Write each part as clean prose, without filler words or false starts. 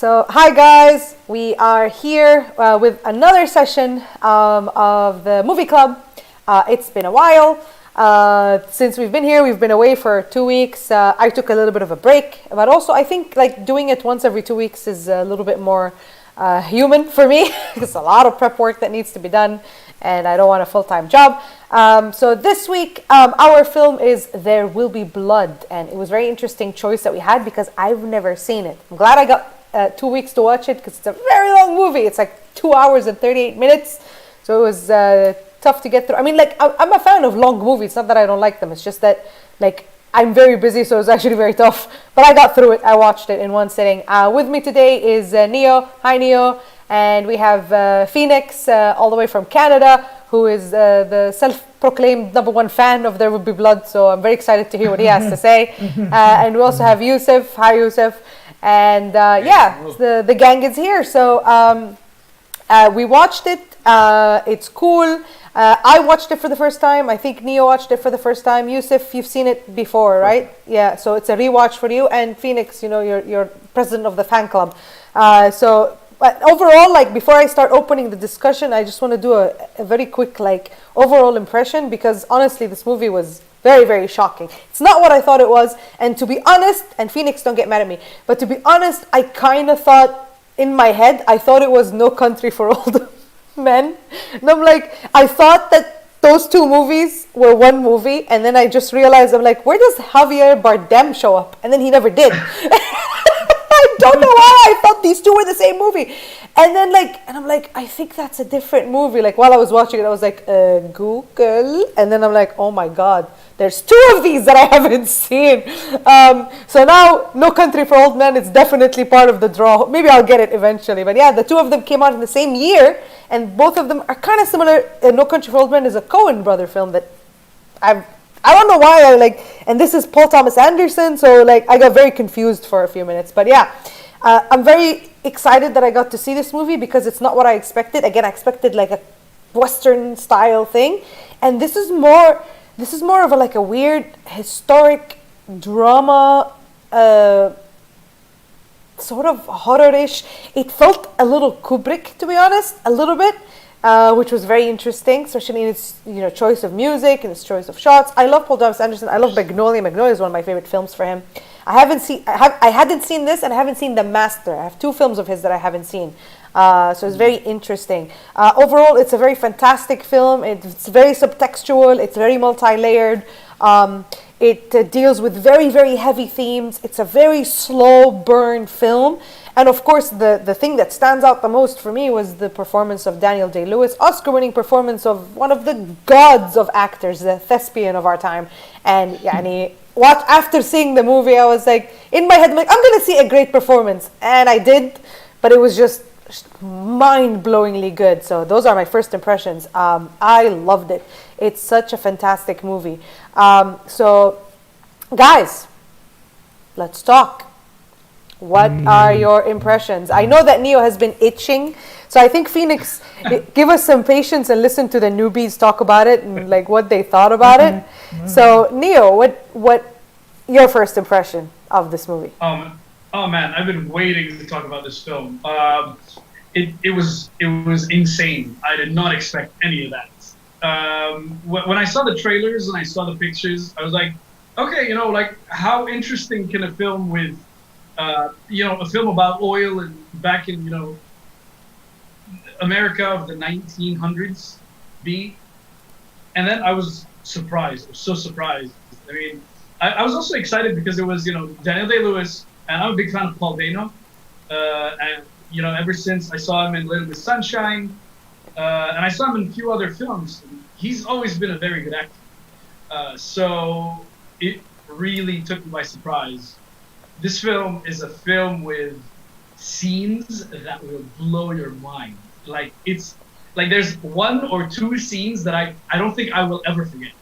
So, hi guys, we are here with another session of the movie club. It's been a while since we've been here. We've been away for 2 weeks. I took a little bit of a break, but also I think like doing it once every 2 weeks is a little bit more human for me. It's a lot of prep work that needs to be done, and I don't want a full-time job. So this week, our film is There Will Be Blood, and it was a very interesting choice that we had because I've never seen it. I'm glad I got 2 weeks to watch it because it's a very long movie. It's like 2 hours and 38 minutes. So it was tough to get through. I mean, like, I'm a fan of long movies. It's not that I don't like them. It's just that, like, I'm very busy, so it was actually very tough. But I got through it. I watched it in one sitting. With me today is Neo. Hi, Neo. And we have Phoenix, all the way from Canada, who is the self-proclaimed #1 fan of There Will Be Blood. So I'm very excited to hear what he has to say. And we also have Yusuf. Hi, Yusuf. And the gang is here. So we watched it. It's cool. I watched it for the first time. I think Neo watched it for the first time. Yusuf, you've seen it before, right? Yeah. So it's a rewatch for you. And Phoenix, you know, you're president of the fan club. But overall, like, before I start opening the discussion, I just want to do a very quick, like, overall impression, because honestly, this movie was very, very shocking. It's not what I thought it was. And to be honest, and Phoenix, don't get mad at me, but to be honest, I kind of thought in my head, I thought it was No Country for Old Men. And I'm like, I thought that those two movies were one movie. And then I just realized, I'm like, where does Javier Bardem show up? And then he never did. I don't know why I thought these two were the same movie. And then I'm like, I think that's a different movie. Like, while I was watching it, I was like, Google. And then I'm like, oh my God, there's 2 of these that I haven't seen. So now, No Country for Old Men is definitely part of the draw. Maybe I'll get it eventually. But yeah, the 2 of them came out in the same year. And both of them are kind of similar. No Country for Old Men is a Coen brother film that I don't know why and this is Paul Thomas Anderson, so like I got very confused for a few minutes. But yeah, I'm very excited that I got to see this movie because it's not what I expected. Again, I expected like a Western style thing, and this is more of a weird historic drama, sort of horror-ish. It felt a little Kubrick, to be honest, a little bit. Which was very interesting, especially in its choice of music and its choice of shots. I love Paul Thomas Anderson. I love Magnolia. Magnolia is one of my favorite films for him. I hadn't seen this, and I haven't seen The Master. I have 2 films of his that I haven't seen. So it's very interesting. Overall, it's a very fantastic film. It's very subtextual. It's very multi-layered. It deals with very, very heavy themes. It's a very slow burn film. And of course, the thing that stands out the most for me was the performance of Daniel Day-Lewis, Oscar-winning performance of one of the gods of actors, the thespian of our time. And after seeing the movie, I was like, in my head, I'm going to see a great performance. And I did, but it was just mind-blowingly good. So those are my first impressions. I loved it. It's such a fantastic movie. So, guys, let's talk. What are your impressions? I know that Neo has been itching, so I think Phoenix, give us some patience and listen to the newbies talk about it and like what they thought about it. So Neo, what your first impression of this movie? Oh man, I've been waiting to talk about this film. It was insane. I did not expect any of that. When I saw the trailers and I saw the pictures, I was like, okay, like how interesting can a film with a film about oil and back in, America of the 1900s be? And then I was surprised. I was so surprised. I mean, I was also excited because it was, Daniel Day-Lewis, and I'm a big fan of Paul Dano. And, ever since I saw him in Little Miss Sunshine, and I saw him in a few other films, he's always been a very good actor. So it really took me by surprise. This film is a film with scenes that will blow your mind. Like, it's like there's 1 or 2 scenes that I don't think I will ever forget.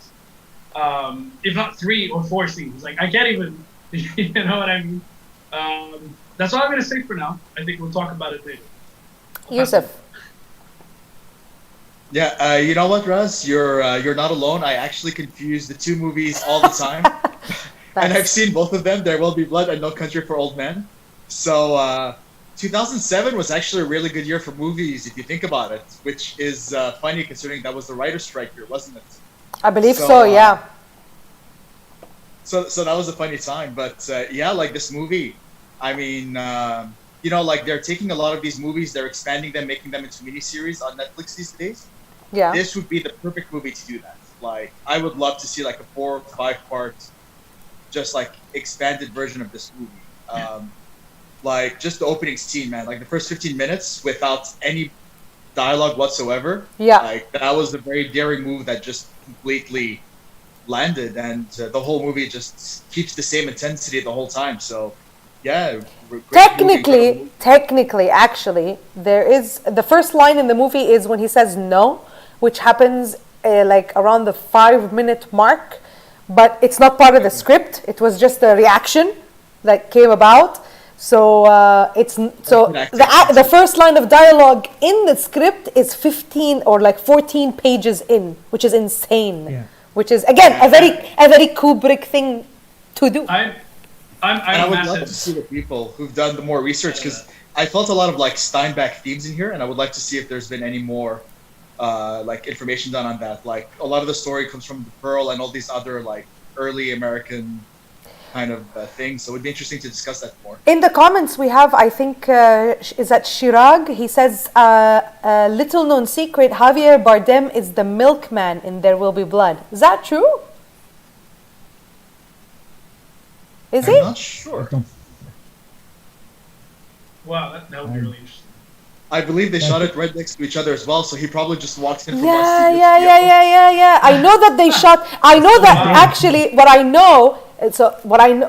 If not 3 or 4 scenes. Like, I can't even, you know what I mean? That's all I'm going to say for now. I think we'll talk about it later. Yusuf. Yeah, you know what, Razz? You're not alone. I actually confuse the 2 movies all the time. And I've seen both of them, There Will Be Blood and No Country for Old Men. So 2007 was actually a really good year for movies, if you think about it, which is funny considering that was the writer's strike year, wasn't it? I believe so, yeah. So that was a funny time, but yeah, like this movie, I mean, you know, like they're taking a lot of these movies, they're expanding them, making them into miniseries on Netflix these days. Yeah. This would be the perfect movie to do that. Like, I would love to see like a 4 or 5 part, just like expanded version of this movie. Like just the opening scene, man, like the first 15 minutes without any dialogue whatsoever. Yeah. Like that was a very daring move that just completely landed, and the whole movie just keeps the same intensity the whole time. So yeah, technically actually there is the first line in the movie is when he says no, which happens like around the 5-minute mark, but it's not part of the script. It was just a reaction that came about. So the first line of dialogue in the script is 15 or like 14 pages in, which is insane. Yeah. Which is again a very Kubrick thing to do. I would love to see the people who've done the more research, because I felt a lot of like Steinbeck themes in here, and I would like to see if there's been any more like information done on that. Like a lot of the story comes from The Pearl and all these other like early American kind of things. So it would be interesting to discuss that more. In the comments we have, I think, is that Shirag? He says, little known secret, Javier Bardem is the milkman in There Will Be Blood. Is that true? Is he? I'm not sure. Wow, that would be really interesting. I believe they shot it right next to each other as well, so he probably just walked in from Yeah. I know that they shot. I know that actually. What I know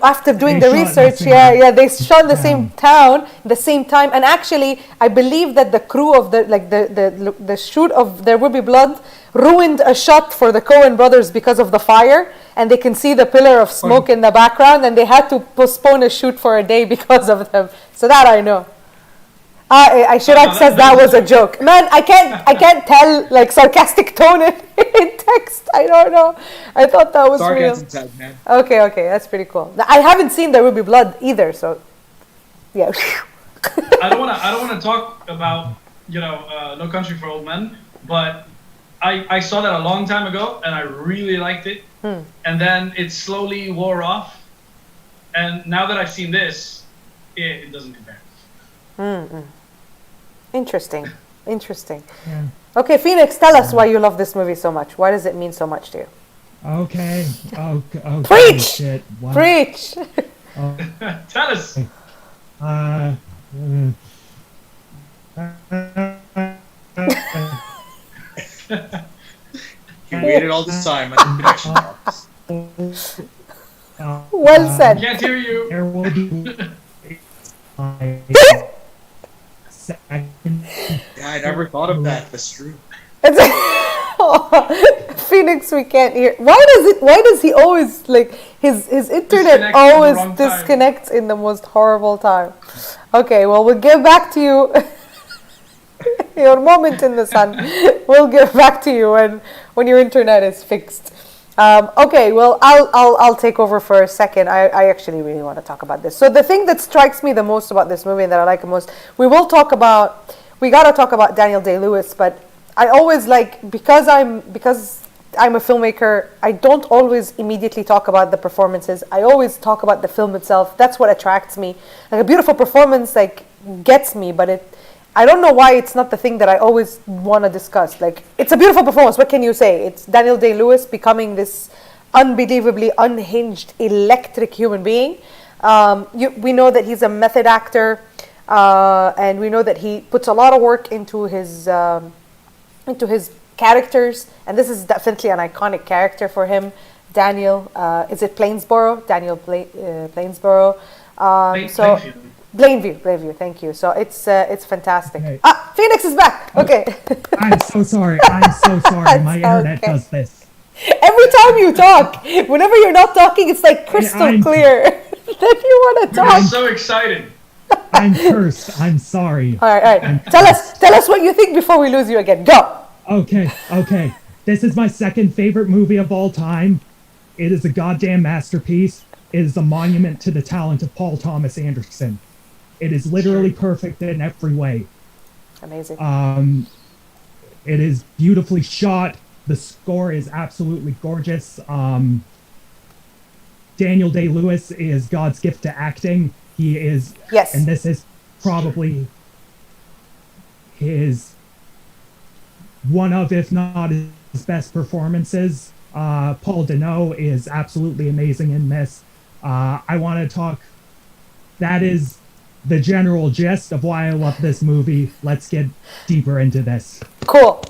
after doing the research, they shot in the same town, the same time, and actually, I believe that the crew of the shoot of There Will Be Blood ruined a shot for the Coen brothers because of the fire, and they can see the pillar of smoke in the background, and they had to postpone a shoot for a day because of them. So that I know. Shirag says that was a joke. Man, I can't tell like sarcastic tone in text. I don't know. I thought that was real. Tag, man. Okay, that's pretty cool. I haven't seen There Will Be Blood either, so yeah. I don't want to talk about No Country for Old Men, but I saw that a long time ago and I really liked it. And then it slowly wore off. And now that I've seen this, it doesn't compare. Interesting. Yeah. Okay, Phoenix, tell us why you love this movie so much. Why does it mean so much to you? Okay. Preach! Shit. Preach! Tell us. He waited all this time at the connection box. Well said. Can't hear you. There will be Yeah, I never thought of that. That's true. Phoenix, we can't hear. Why does he always like his internet always disconnects in the most horrible time? Okay, well we'll get back to you. Your moment in the sun. We'll get back to you when your internet is fixed. Okay, well I'll take over for a second. I actually really want to talk about this. So the thing that strikes me the most about this movie and that I like the most, we gotta talk about Daniel Day-Lewis, but I always because I'm a filmmaker, I don't always immediately talk about the performances. I always talk about the film itself. That's what attracts me. Like a beautiful performance gets me, but I don't know why it's not the thing that I always want to discuss. Like, it's a beautiful performance. What can you say? It's Daniel Day-Lewis becoming this unbelievably unhinged, electric human being. We know that he's a method actor, and we know that he puts a lot of work into his characters. And this is definitely an iconic character for him. Daniel, is it Plainsboro? Daniel Plainsboro. Plainview, thank you. So it's fantastic. Okay. Phoenix is back. Okay. I'm so sorry. My internet does this. Every time you talk, whenever you're not talking, it's like crystal clear that you want to talk. I'm so excited. I'm cursed. I'm sorry. All right. Tell us what you think before we lose you again. Go. Okay. This is my second favorite movie of all time. It is a goddamn masterpiece. It is a monument to the talent of Paul Thomas Anderson. It is literally perfect in every way. Amazing. It is beautifully shot. The score is absolutely gorgeous. Daniel Day-Lewis is God's gift to acting. He is, Yes. and this is probably his one of, if not his best performances. Paul Dano is absolutely amazing in this. I want to talk, that is the general gist of why I love this movie. Let's get deeper into this. Cool.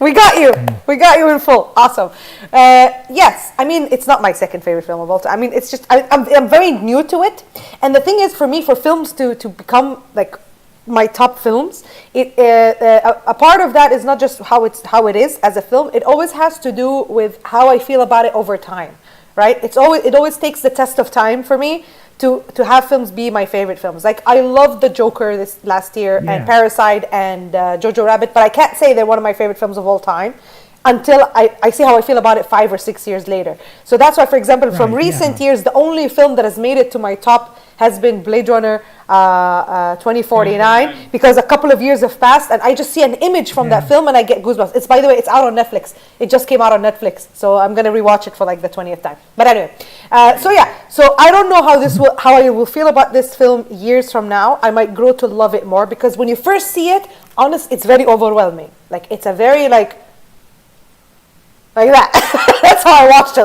We got you. We got you in full. Awesome. Yes, I mean, it's not my second favorite film of all time. I mean, it's just, I'm very new to it. And the thing is, for me, for films to become like my top films, a part of that is not just how it is as a film. It always has to do with how I feel about it over time, right? It always takes the test of time for me to have films be my favorite films. Like, I loved The Joker this last year, and Parasite and Jojo Rabbit, but I can't say they're one of my favorite films of all time until I see how I feel about it 5 or 6 years later. So that's why, for example, from recent years, the only film that has made it to my top has been Blade Runner 2049, because a couple of years have passed and I just see an image from that film and I get goosebumps. It's, by the way, it's out on Netflix. It just came out on Netflix, so I'm gonna rewatch it for like the 20th time. But anyway, so I don't know how I will feel about this film years from now. I might grow to love it more, because when you first see it, it's very overwhelming. Like, it's a very like that. That's how I watched it.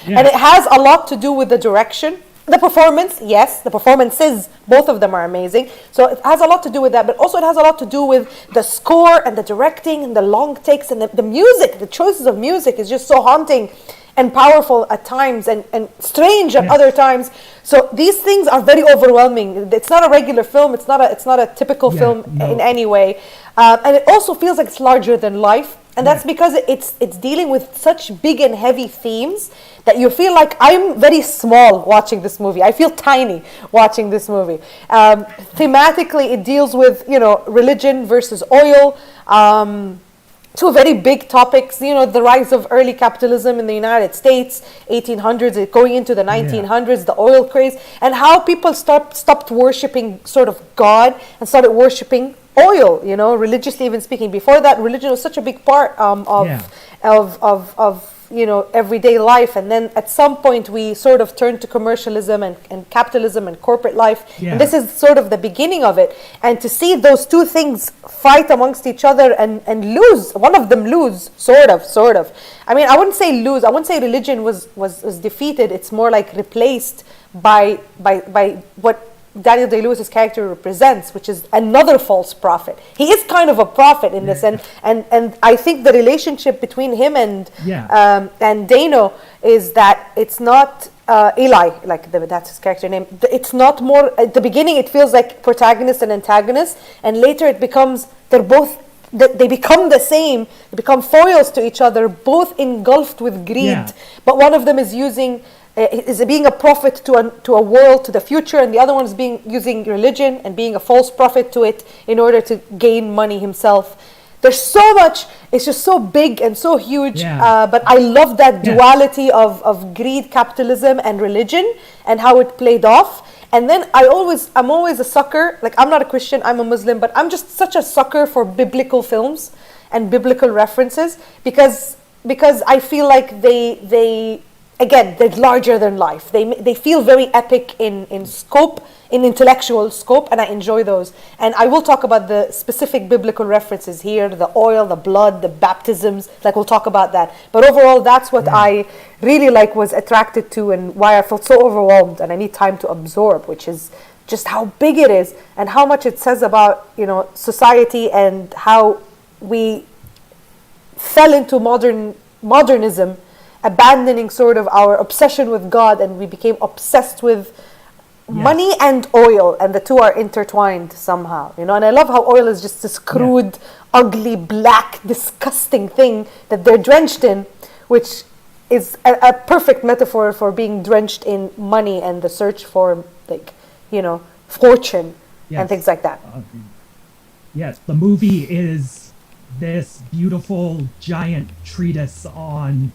And it has a lot to do with the direction. The performance, yes, the performances, both of them are amazing. So it has a lot to do with that, but also it has a lot to do with the score and the directing and the long takes and the music. The choices of music is just so haunting and powerful at times and strange at other times. So these things are very overwhelming. It's not a regular film. It's not a typical film in any way. And it also feels like it's larger than life. And that's because it's dealing with such big and heavy themes that you feel like I'm very small watching this movie. I feel tiny watching this movie. Thematically, it deals with, religion versus oil, two very big topics, the rise of early capitalism in the United States, 1800s, going into the 1900s, the oil craze, and how people stopped worshiping sort of God and started worshiping oil, religiously even speaking. Before that, religion was such a big part of everyday life, and then at some point we sort of turned to commercialism and capitalism and corporate life, and this is sort of the beginning of it. And to see those two things fight amongst each other and lose, one of them lose, sort of. I mean, I wouldn't say lose. I wouldn't say religion was defeated. It's more like replaced by what Daniel Day-Lewis's character represents, which is another false prophet. He is kind of a prophet in this, and I think the relationship between him and Dano is that it's not Eli, that's his character name. It's not more at the beginning. It feels like protagonist and antagonist, and later it becomes they become the same. They become foils to each other, both engulfed with greed. But one of them is being a prophet to a world, to the future, and the other one is using religion and being a false prophet to it in order to gain money himself. There's so much. It's just so big and so huge. But I love that duality of greed, capitalism, and religion, and how it played off. And then I'm always a sucker. Like, I'm not a Christian, I'm a Muslim, but I'm just such a sucker for biblical films and biblical references because I feel like they again, they're larger than life. They feel very epic in scope, in intellectual scope, and I enjoy those. And I will talk about the specific biblical references here, the oil, the blood, the baptisms, we'll talk about that. But overall, that's what I really was attracted to, and why I felt so overwhelmed and I need time to absorb, which is just how big it is and how much it says about, society and how we fell into modernism, abandoning sort of our obsession with God, and we became obsessed with money and oil, and the two are intertwined somehow, and I love how oil is just this crude, ugly, black, disgusting thing that they're drenched in, which is a perfect metaphor for being drenched in money and the search for fortune and things like that. The movie is this beautiful giant treatise on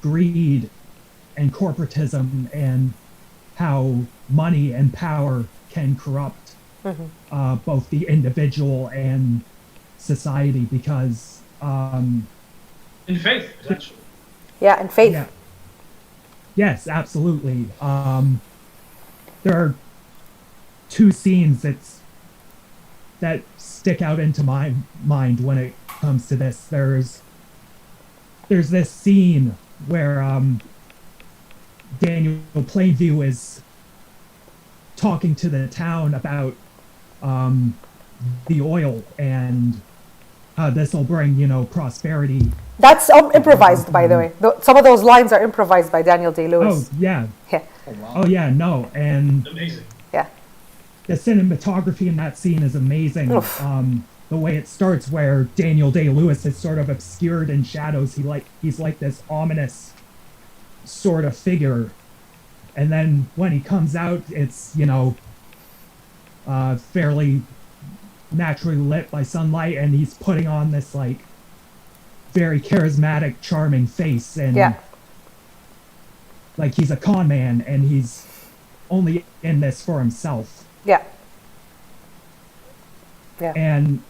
greed and corporatism and how money and power can corrupt both the individual and society, because In faith, potentially. Yeah, and faith. yeah, yes, absolutely. There are two scenes that stick out into my mind when it comes to this. There's this scene where Daniel Plainview is talking to the town about the oil and this will bring, prosperity. That's improvised, by the way. Some of those lines are improvised by Daniel Day-Lewis. Oh, yeah. Yeah. Oh, wow. Oh, yeah, no. And Amazing. Yeah. the cinematography in that scene is amazing. Oof. The way it starts, where Daniel Day-Lewis is sort of obscured in shadows. He's like this ominous sort of figure, and then when he comes out, it's fairly naturally lit by sunlight, and he's putting on this like very charismatic, charming face, and Yeah. like he's a con man, and he's only in this for himself. Yeah. Yeah. And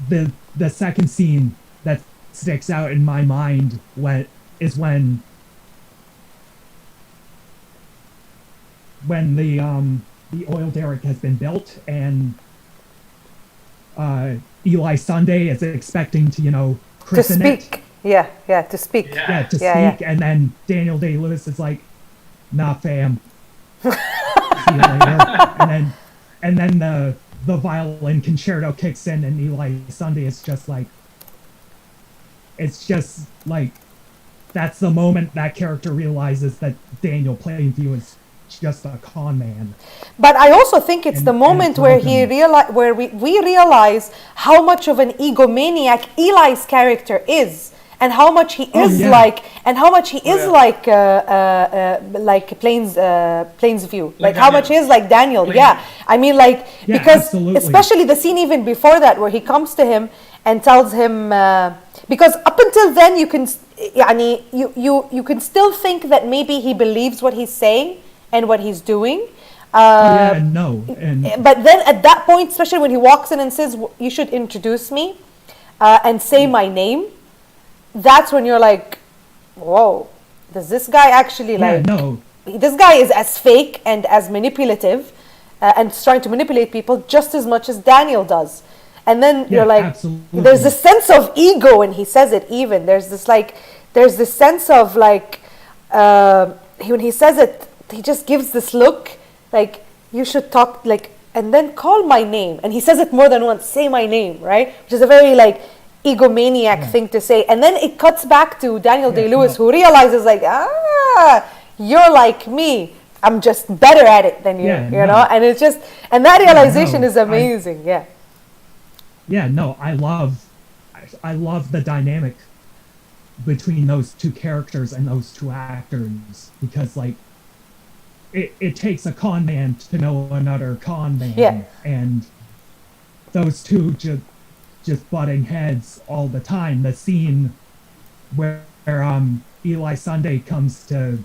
the second scene that sticks out in my mind is when the oil derrick has been built, and Eli Sunday is expecting to To christen it. speak. Yeah, to speak. Yeah. Yeah, to Yeah, speak, and then Daniel Day-Lewis is like, "Nah, fam." See you later. And then the violin concerto kicks in, and Eli Sunday is just like, it's just like, that's the moment that character realizes that Daniel Plainview is just a con man. But I also think it's And- the moment and where Bardem. where we realize how much of an egomaniac Eli's character is, and how much he is yeah. like Plainsview, like how much he is like Daniel. Yeah, I mean, like, Yeah, because absolutely. especially the scene even before that, where he comes to him and tells him, because up until then you can you can still think that maybe he believes what he's saying and what he's doing. Yeah, no, and But then at that point, especially when he walks in and says, "You should introduce me and say my name," that's when you're like, "Whoa, does this guy actually yeah, like?" no, This guy is as fake and as manipulative and trying to manipulate people just as much as Daniel does. And then you're like, absolutely. there's a sense of ego when he says it. Even there's this sense of like, when he says it, he just gives this look like, "You should talk like," and then call my name. And he says it more than once, "Say my name," right? Which is a very like egomaniac thing to say. And then it cuts back to Daniel Day-Lewis, who realizes like, you're like me. I'm just better at it than you, you know? And it's just, and that realization is amazing. Yeah, no, I love the dynamic between those two characters and those two actors, because like it takes a con man to know another con man, and those two just butting heads all the time. The scene where Eli Sunday comes to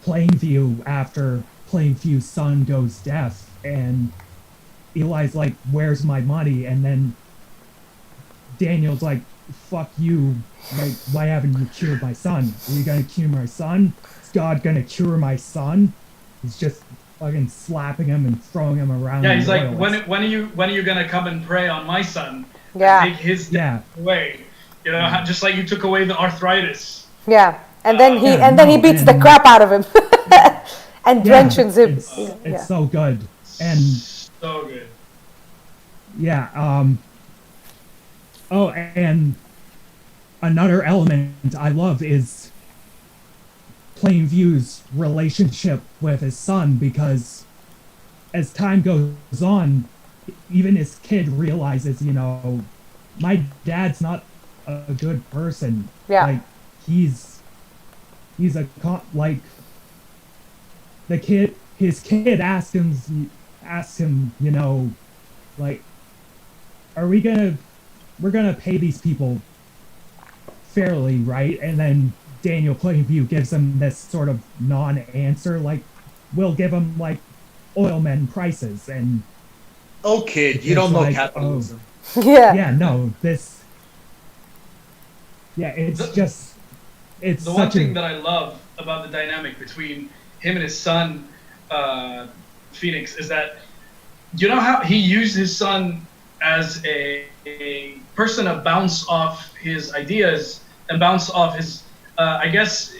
Plainview after Plainview's son goes deaf, and Eli's like, "Where's my money?" And then Daniel's like, "Fuck you, like, why haven't you cured my son? Are you gonna cure my son? Is God gonna cure my son?" He's just fucking slapping him and throwing him around. Yeah, he's like, royals. when are you gonna come and pray on my son? Yeah. And take his death away. You know, just like you took away the arthritis. Yeah. And then he beats the crap out of him and drenches him. It's so good. And so good. yeah, oh, and another element I love is Plainview's relationship with his son, because as time goes on, even his kid realizes, my dad's not a good person. Yeah. Like, he's like, his kid asks him, like, we're gonna pay these people fairly, right? And then Daniel Plainview gives him this sort of non-answer, like, we'll give him like oilmen prices, and Oh, kid, you don't know capitalism. yeah, no, this, yeah, it's the such one thing that I love about the dynamic between him and his son, Phoenix, is that you know how he used his son as a person to bounce off his ideas and bounce off his, I guess,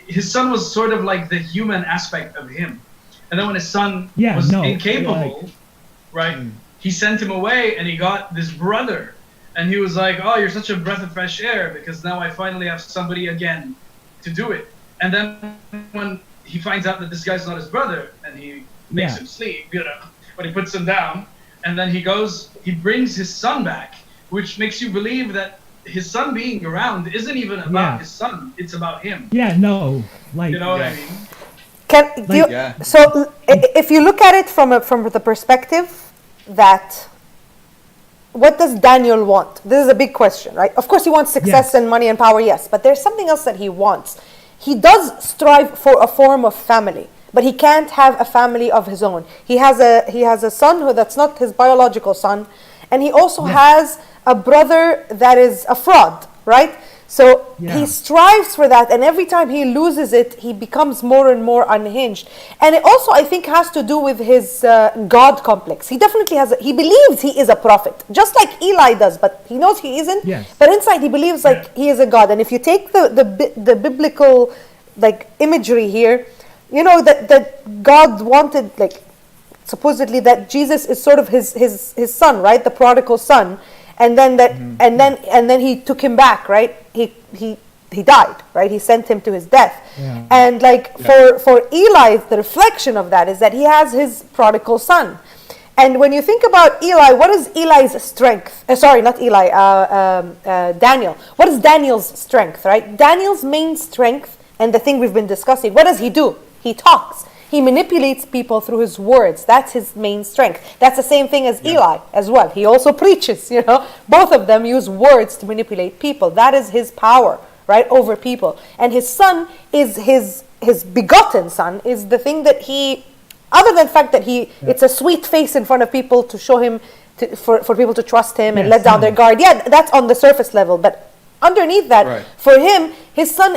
his son was sort of like the human aspect of him. And then when his son was incapable, right, he sent him away and he got this brother. And he was like, oh, you're such a breath of fresh air because now I finally have somebody again to do it. And then when he finds out that this guy's not his brother and he makes him sleep, you know, when he puts him down, and then he brings his son back, which makes you believe that his son being around isn't even about his son, it's about him. Yeah, no, like, you know what I mean? So if you look at it from the perspective that, what does Daniel want? This is a big question, right? Of course he wants success and money and power, yes, but there's something else that he wants. He does strive for a form of family, but he can't have a family of his own. He has a son that's not his biological son, and he also has a brother that is a fraud, right? So he strives for that, and every time he loses it, he becomes more and more unhinged. And it also, I think, has to do with his God complex. He definitely he believes he is a prophet, just like Eli does, but he knows he isn't. But inside, he believes like he is a God. And if you take the biblical like imagery here, you know that God wanted, like, supposedly that Jesus is sort of his son, right? The prodigal son. And then and then he took him back, right? He died, right? He sent him to his death. And like for Eli, the reflection of that is that he has his prodigal son. And when you think about Eli, what is Eli's strength? Sorry, not Eli, Daniel. What is Daniel's strength, right? Daniel's main strength, and the thing we've been discussing, what does he do? He talks. He manipulates people through his words. That's his main strength. That's the same thing as Eli as well. He also preaches, you know. Both of them use words to manipulate people. That is his power, right, over people. And his son is his begotten son is the thing that he, other than the fact that it's a sweet face in front of people to show him, for people to trust him and let down their guard. Yeah, that's on the surface level. But underneath that, for him, his son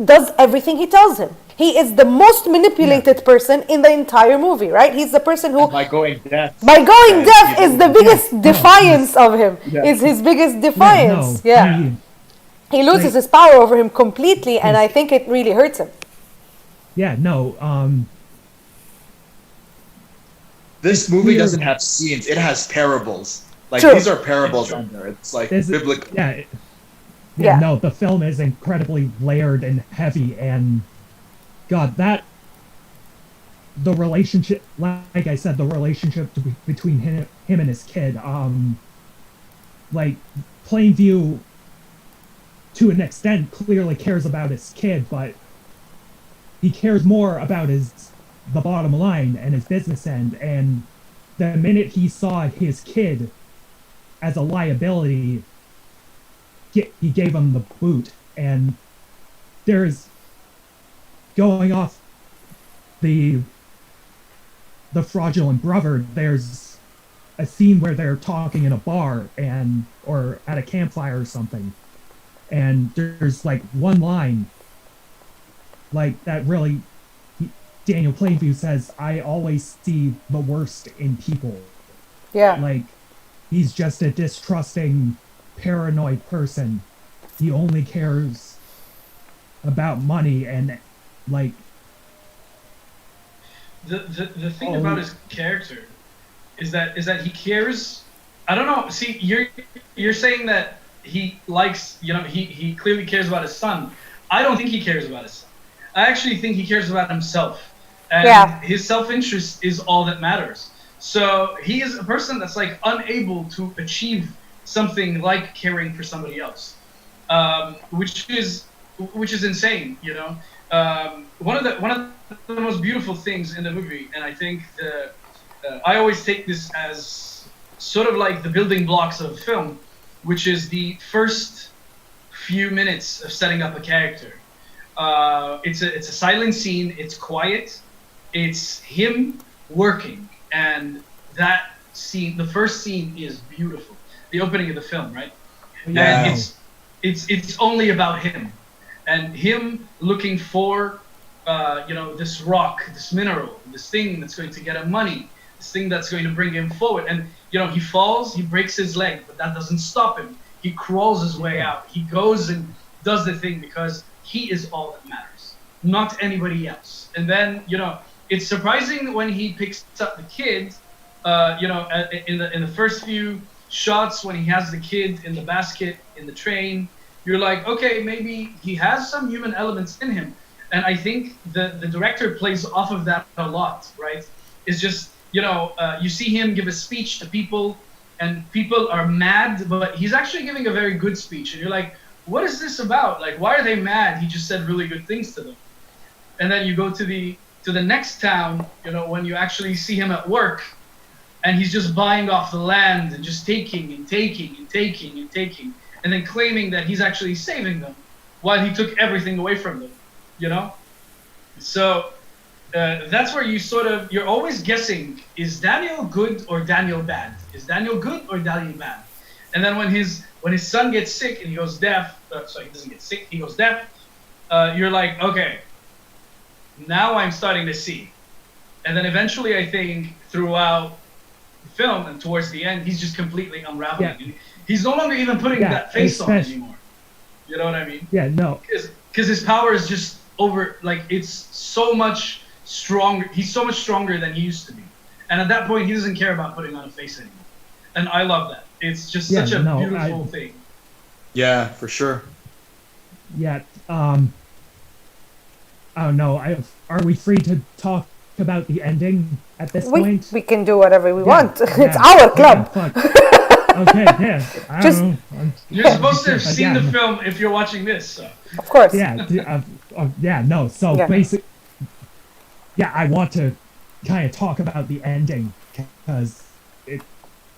does everything he tells him. He is the most manipulated person in the entire movie, right? He's the person who... By going deaf. By going deaf is the biggest defiance of him. Is his biggest defiance. He loses his power over him completely, and I think it really hurts him. This movie doesn't have scenes. It has parables. Like, these are parables on there. It's like biblical. No, the film is incredibly layered and heavy, and God, the relationship, like I said, the relationship between him and his kid, like, Plainview, to an extent, clearly cares about his kid, but he cares more about the bottom line and his business end, and the minute he saw his kid as a liability, he gave him the boot. And there's, going off the fraudulent brother, there's a scene where they're talking in a bar or at a campfire or something, and there's like one line like that really, Daniel Plainview says, "I always see the worst in people." Like, he's just a distrusting, paranoid person. He only cares about money, and like, the thing about his character is that he cares. I don't know. See, you're saying that he likes, you know, he clearly cares about his son. I don't think he cares about his son. I actually think he cares about himself, and his self-interest is all that matters. So he is a person that's like unable to achieve something like caring for somebody else, which is insane, you know. One of the most beautiful things in the movie, and I think I always take this as sort of like the building blocks of a film, which is the first few minutes of setting up a character. It's a silent scene. It's quiet. It's him working. And that scene, the first scene, is beautiful. The opening of the film, right? Yeah. And it's only about him, and him looking for this rock, this mineral, this thing that's going to get him money, this thing that's going to bring him forward. And he falls, he breaks his leg, but that doesn't stop him. He crawls his way out. He goes and does the thing because he is all that matters, not anybody else. And then it's surprising when he picks up the kid. In the first few shots when he has the kid in the basket in the train, you're like, okay, maybe he has some human elements in him. And I think the director plays off of that a lot, right? It's just, you see him give a speech to people, and people are mad, but he's actually giving a very good speech. And you're like, what is this about? Like, why are they mad? He just said really good things to them. And then you go to the next town, when you actually see him at work, and he's just buying off the land and just taking and taking and taking and taking, and then claiming that he's actually saving them while he took everything away from them, So that's where you're always guessing, is Daniel good or Daniel bad? Is Daniel good or Daniel bad? And then when his son gets sick and he goes deaf, he doesn't get sick, he goes deaf, you're like, okay, now I'm starting to see. And then eventually, I think, throughout the film and towards the end, he's just completely unraveling. Yeah. He's no longer even putting that face on anymore. You know what I mean? Yeah, no. Because his power is just over, like, it's so much stronger. He's so much stronger than he used to be. And at that point, he doesn't care about putting on a face anymore. And I love that. It's just such a beautiful thing. Yeah, for sure. Yeah, I don't know. Are we free to talk about the ending at this point? We can do whatever we want. Yeah. It's our club. Okay, yeah. I don't know. You're supposed to have seen the film if you're watching this. So. Of course. Yeah, no. So I want to kind of talk about the ending because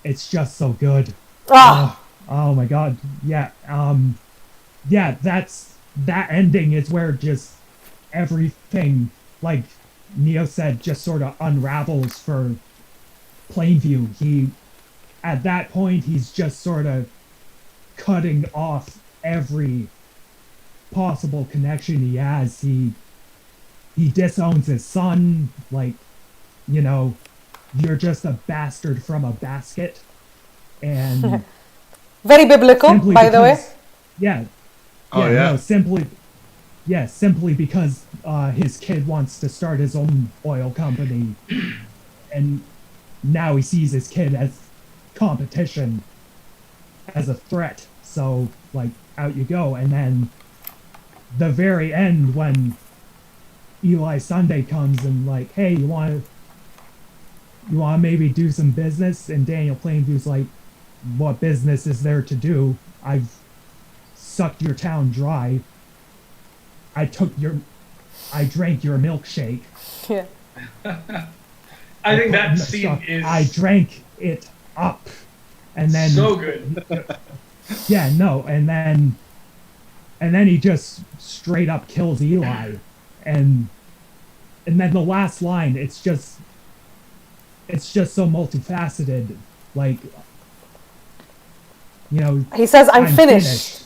it's just so good. Oh my god. Yeah. That ending is where just everything, like Neo said, just sort of unravels for Plainview. At that point, he's just sort of cutting off every possible connection he has. He disowns his son, like, you're just a bastard from a basket. And very biblical, by the way. Yeah. Oh, yeah. No, simply because his kid wants to start his own oil company, and now he sees his kid as competition, as a threat. So, like, out you go. And then the very end, when Eli Sunday comes and like, hey, you want to maybe do some business? And Daniel Plainview's like, what business is there to do? I've sucked your town dry. I drank your milkshake. Yeah. I think that scene is... I drank it up. And then... So good. Yeah, no, and then he just straight up kills Eli. And then the last line, it's just so multifaceted. Like, he says, I'm finished.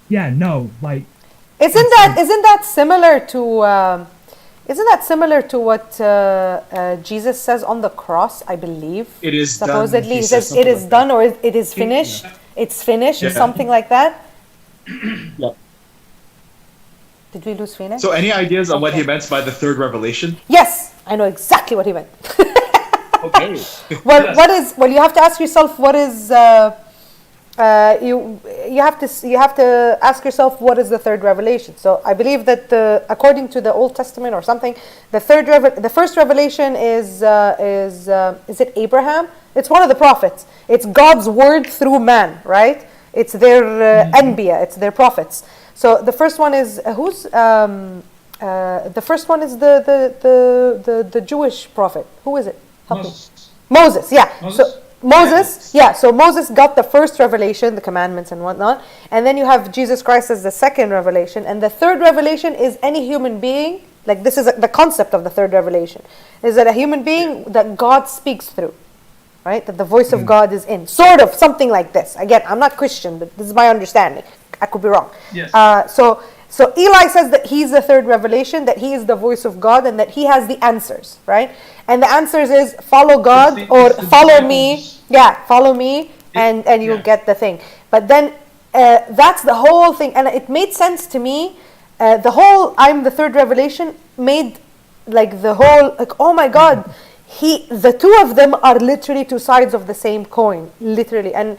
Yeah, no, like, Isn't that similar to what Jesus says on the cross? I believe it is supposedly done. he says it is done, or it is finished. It's finished, or something like that. Yeah. Did we lose Phoenix? So, any ideas on what he meant by the third revelation? Yes, I know exactly what he meant. Okay. Well, you have to ask yourself what is. You have to ask yourself what is the third revelation. So I believe that according to the Old Testament or something, the first revelation is it Abraham? It's one of the prophets. It's God's word through man, right? It's their anbiya, it's their prophets. So the first one is the first one is the Jewish prophet. Who is it? Moses. Yeah. So Moses got the first revelation, the commandments and whatnot, and then you have Jesus Christ as the second revelation, and the third revelation is any human being Like this is the concept of the third revelation, is that a human being that God speaks through, right? That the voice of God is in, sort of something like this. Again, I'm not Christian, but this is my understanding. I could be wrong. Yes. So Eli says that he's the third revelation, that he is the voice of God, and that he has the answers, right? And the answers is follow God or follow me. Yeah, follow me, and you'll get the thing. But then that's the whole thing, and it made sense to me. The whole I'm the third revelation made like the whole like, oh my God, the two of them are literally two sides of the same coin, literally, and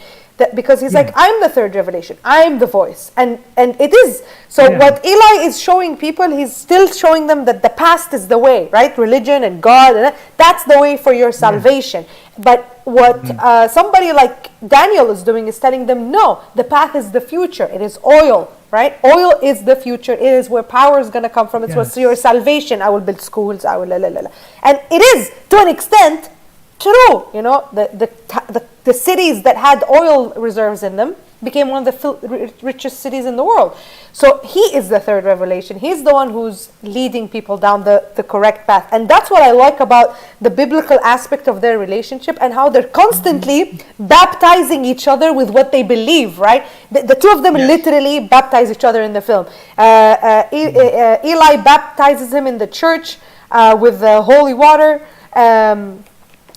because he's like, I'm the third revelation, I'm the voice, and it is. So what Eli is showing people, he's still showing them that the past is the way, right? Religion and God, and that's the way for your salvation. But what somebody like Daniel is doing is telling them, no, the path is the future. It is oil, right? Oil is the future. It is where power is going to come from. It's what's your salvation. I will build schools. I will and it is to an extent true. You know, the cities that had oil reserves in them became one of the richest cities in the world. So he is the third revelation. He's the one who's leading people down the correct path. And that's what I like about the biblical aspect of their relationship and how they're constantly baptizing each other with what they believe, right? The two of them literally baptize each other in the film. Eli baptizes him in the church with the holy water.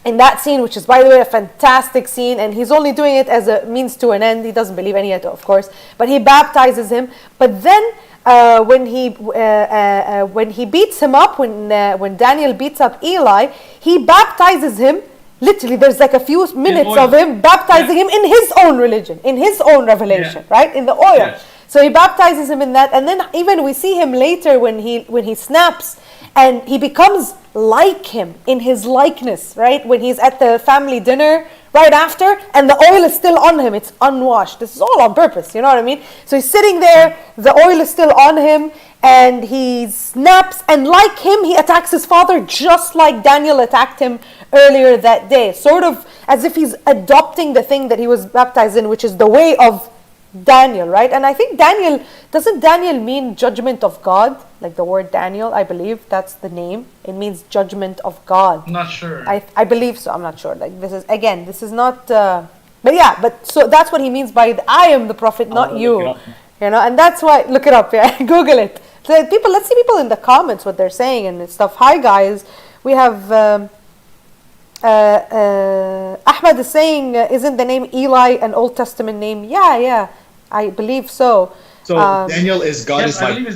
In that scene, which is, by the way, a fantastic scene, and he's only doing it as a means to an end. He doesn't believe any of it, of course, but he baptizes him. But then, when he beats him up, when Daniel beats up Eli, he baptizes him. Literally, there's like a few minutes of him baptizing him in his own religion, in his own revelation, right? In the oil. Yes. So he baptizes him in that, and then even we see him later when he snaps. And he becomes like him in his likeness, right? When he's at the family dinner right after, and the oil is still on him. It's unwashed. This is all on purpose, you know what I mean? So he's sitting there, the oil is still on him, and he snaps, and like him, he attacks his father just like Daniel attacked him earlier that day. Sort of as if he's adopting the thing that he was baptized in, which is the way of Daniel, right? And I think doesn't Daniel mean judgment of God? Like the word Daniel, I believe that's the name. It means judgment of God. I'm not sure. I believe so. I'm not sure. Like this is not, but so that's what he means by I am the prophet, not you. You know, and that's why, look it up, Google it. So let's see people in the comments what they're saying and stuff. Hi guys, we have Ahmed is saying, isn't the name Eli an Old Testament name? Yeah, I believe so. So Daniel is God is my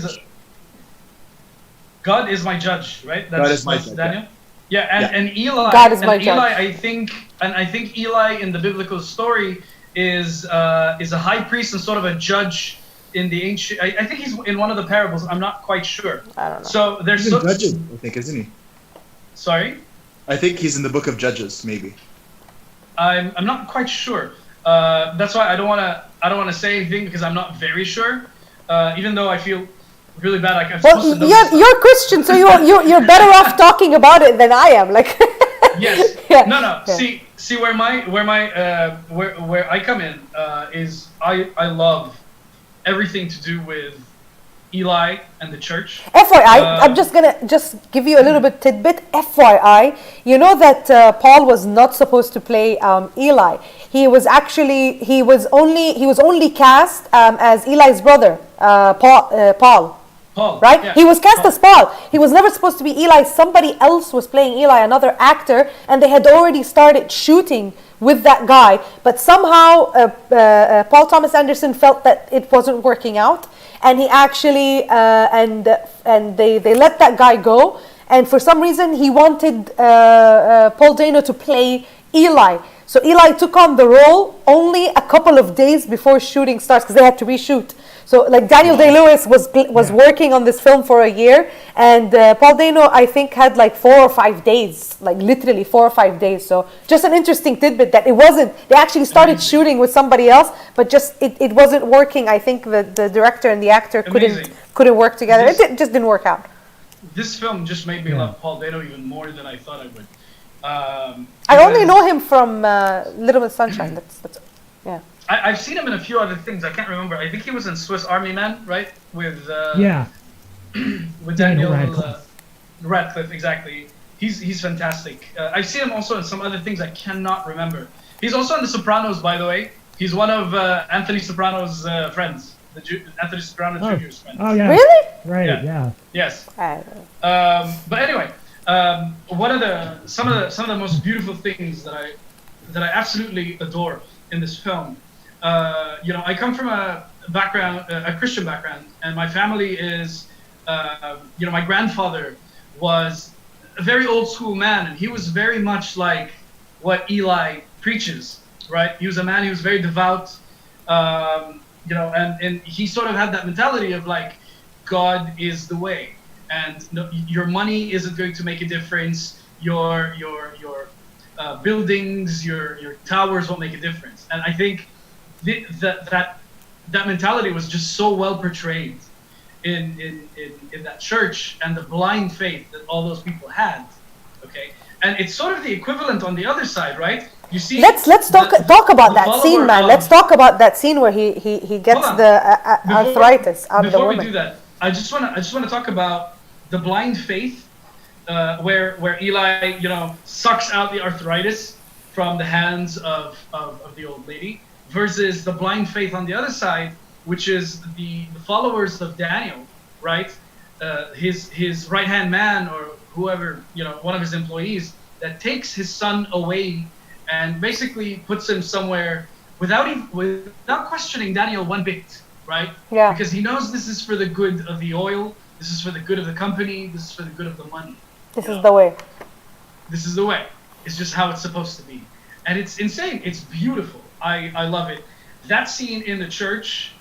God is my judge, right? That's God is my judge, Daniel. And Eli. God is my judge. Eli, I think Eli in the biblical story is a high priest and sort of a judge in the ancient. I think he's in one of the parables. I'm not quite sure. I don't know. So there's Judges, I think, isn't he? Sorry. I think he's in the book of Judges, maybe. I'm not quite sure. That's why I don't want to say anything because I'm not very sure. Even though I feel really bad. Like I'm supposed to know you're Christian, so you're better off talking about it than I am. Like. Yes. Yeah. No. Yeah. See where I come in is I love everything to do with Eli and the church. FYI, I'm just gonna give you a little bit tidbit. FYI, you know that Paul was not supposed to play Eli. He was only cast as Eli's brother, Paul. Right? Yeah. He was cast as Paul. He was never supposed to be Eli. Somebody else was playing Eli, another actor, and they had already started shooting with that guy. But somehow Paul Thomas Anderson felt that it wasn't working out, and he actually and they let that guy go. And for some reason, he wanted Paul Dano to play Eli. So Eli took on the role only a couple of days before shooting starts because they had to reshoot. So like Daniel Day-Lewis was working on this film for a year, and Paul Dano I think had like 4 or 5 days, like literally 4 or 5 days. So just an interesting tidbit that they actually started shooting with somebody else, but just it wasn't working. I think the director and the actor couldn't work together. It just didn't work out. This film just made me love Paul Dano even more than I thought I would. I only know him from Little Miss Sunshine. That's yeah. I've seen him in a few other things. I can't remember. I think he was in Swiss Army Man, right? With with Daniel Daniel Radcliffe. Radcliffe, exactly. He's fantastic. I've seen him also in some other things I cannot remember. He's also in The Sopranos, by the way. He's one of Anthony Soprano's friends, Anthony Soprano Jr.'s friends. Oh yeah. Really? Right. Yeah. Yeah. Yes. I don't know. But anyway, one of some of the most beautiful things that I absolutely adore in this film. You know, I come from a background, a Christian background, and my family is, you know, my grandfather was a very old school man, and he was very much like what Eli preaches, right? He was a man who was very devout, you know, and he sort of had that mentality of like, God is the way, and no, your money isn't going to make a difference. Your buildings, your towers won't make a difference. And I think that mentality was just so well portrayed in that church, and the blind faith that all those people had. Okay, and it's sort of the equivalent on the other side, right? You see, Let's talk about that scene, man. Let's talk about that scene where he gets the arthritis out of the woman. Before we do that, I just wanna talk about the blind faith, where Eli, you know, sucks out the arthritis from the hands of the old lady, versus the blind faith on the other side, which is the followers of Daniel, right? His right-hand man, or whoever, you know, one of his employees, that takes his son away and basically puts him somewhere without questioning Daniel one bit, right? Yeah. Because he knows this is for the good of the oil, this is for the good of the company, this is for the good of the money. This is the way. This is the way. It's just how it's supposed to be. And it's insane. It's beautiful. I love it. That scene in the church,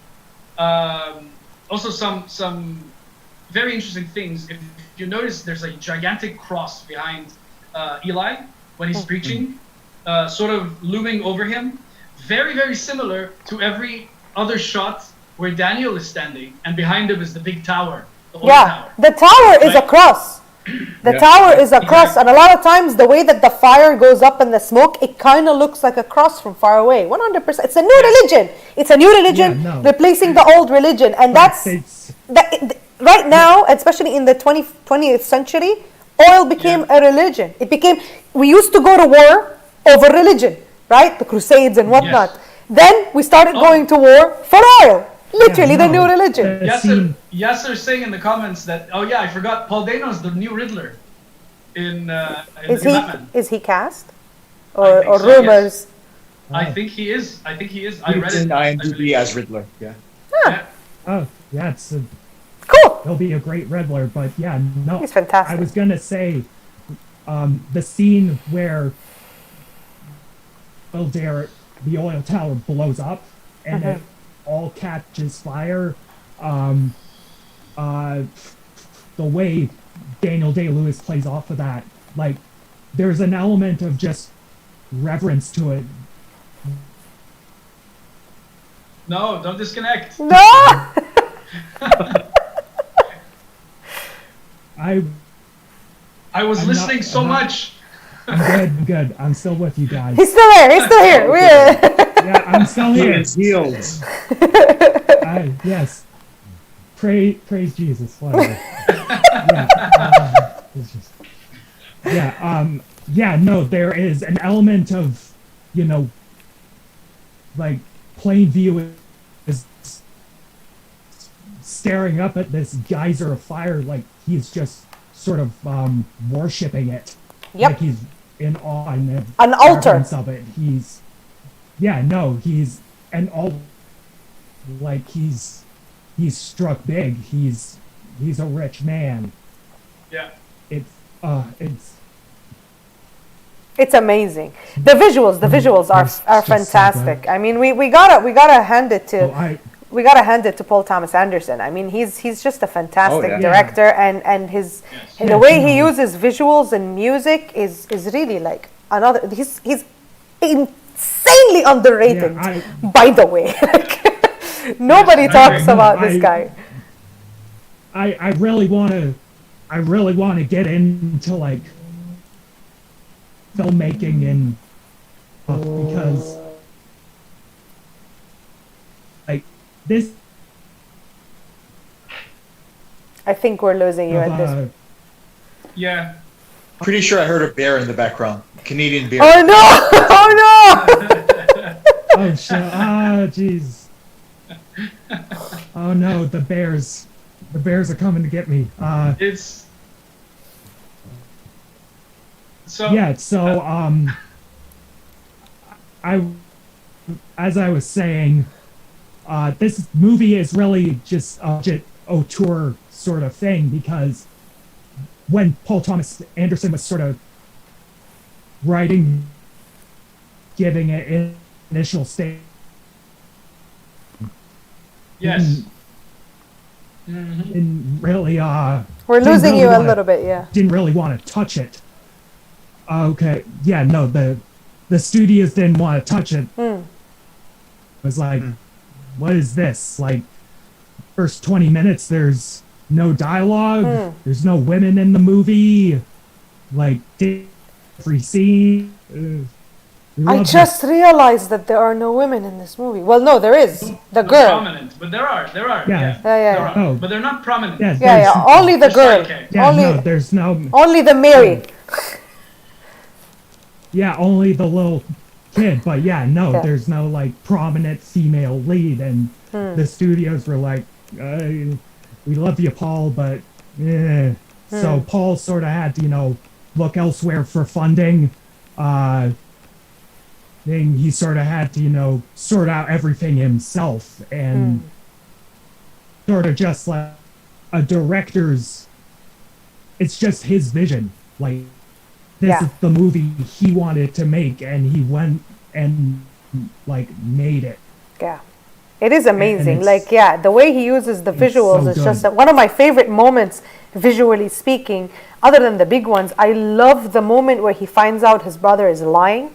also some very interesting things. If you notice, there's a gigantic cross behind Eli when he's preaching, sort of looming over him. Very, very similar to every other shot where Daniel is standing, and behind him is the big tower, the old tower. The tower is a cross. The tower is a cross, and a lot of times the way that the fire goes up and the smoke, it kind of looks like a cross from far away. 100%. It's a new religion. It's a new religion replacing the old religion, and that's right now, especially in the 20th century, oil became a religion. It became. We used to go to war over religion, right? The Crusades and whatnot. Then we started going to war for oil. Literally the new religion. Yasser saying in the comments that, oh yeah, I forgot, Paul Dano's the new Riddler in Batman. Is he cast? Or so, rumors? Yes. I think he is. I read it in it. IMDb as Riddler. Yeah. Yeah. Oh, yeah, it's cool. He'll be a great Riddler, but yeah, no. He's fantastic. I was gonna say, the scene where the oil tower blows up and it all catches fire. The way Daniel Day-Lewis plays off of that, like, there's an element of just reverence to it. No, don't disconnect. No. I was listening so much. I'm good. I'm still with you guys. He's still there. He's still here. Yeah, I'm still here. He is healed. Yes. Praise Jesus. Whatever. No, there is an element of, you know, like, plain view is staring up at this geyser of fire like he's just sort of worshipping it. Yep. Like he's in awe and an altar of it. He's struck big. He's a rich man. Yeah. It's amazing. The visuals are fantastic. I mean, we gotta hand it to Paul Thomas Anderson. I mean, he's just a fantastic director, and the way he uses visuals and music is really like another. He's insanely underrated, by the way. Nobody talks about this guy. I really want to get into like filmmaking and because like this. I think we're losing you at this. Yeah. Pretty sure I heard a bear in the background. Canadian bear. Oh no! Oh no! Oh shit! Ah, jeez. Oh no, the bears. The bears are coming to get me. It's so Yeah. So as I was saying, this movie is really just a auteur sort of thing, because when Paul Thomas Anderson was sort of writing, giving it initial stage. yes. Didn't really We're losing you a wanna- little bit, yeah. didn't really want to touch it. Okay, yeah, no, the studios didn't want to touch it. It was like, what is this? Like, first 20 minutes, there's no dialogue, there's no women in the movie, like, every scene. I just realized that there are no women in this movie. Well, no, there is. The Not girl. prominent, but there are. Yeah. Yeah, There yeah. are, Oh. but they're not prominent. Yeah, Yeah, yeah. there's- Only the girl. Okay. Yeah, Only, no, there's no. only the Mary. Yeah, only the little kid. But yeah, no, Yeah. there's no like prominent female lead, and the studios were like, "We love you, Paul, but eh." So Paul sort of had to, look elsewhere for funding. Then he sort of had to, sort out everything himself, and sort of just like a director's. It's just his vision. Like, this Yeah. is the movie he wanted to make, and he went and like made it. Yeah. It is amazing. it's- Like, yeah, the way he uses the visuals so is just good. one of my favorite moments, visually speaking, other than the big ones. I love the moment where he finds out his brother is lying,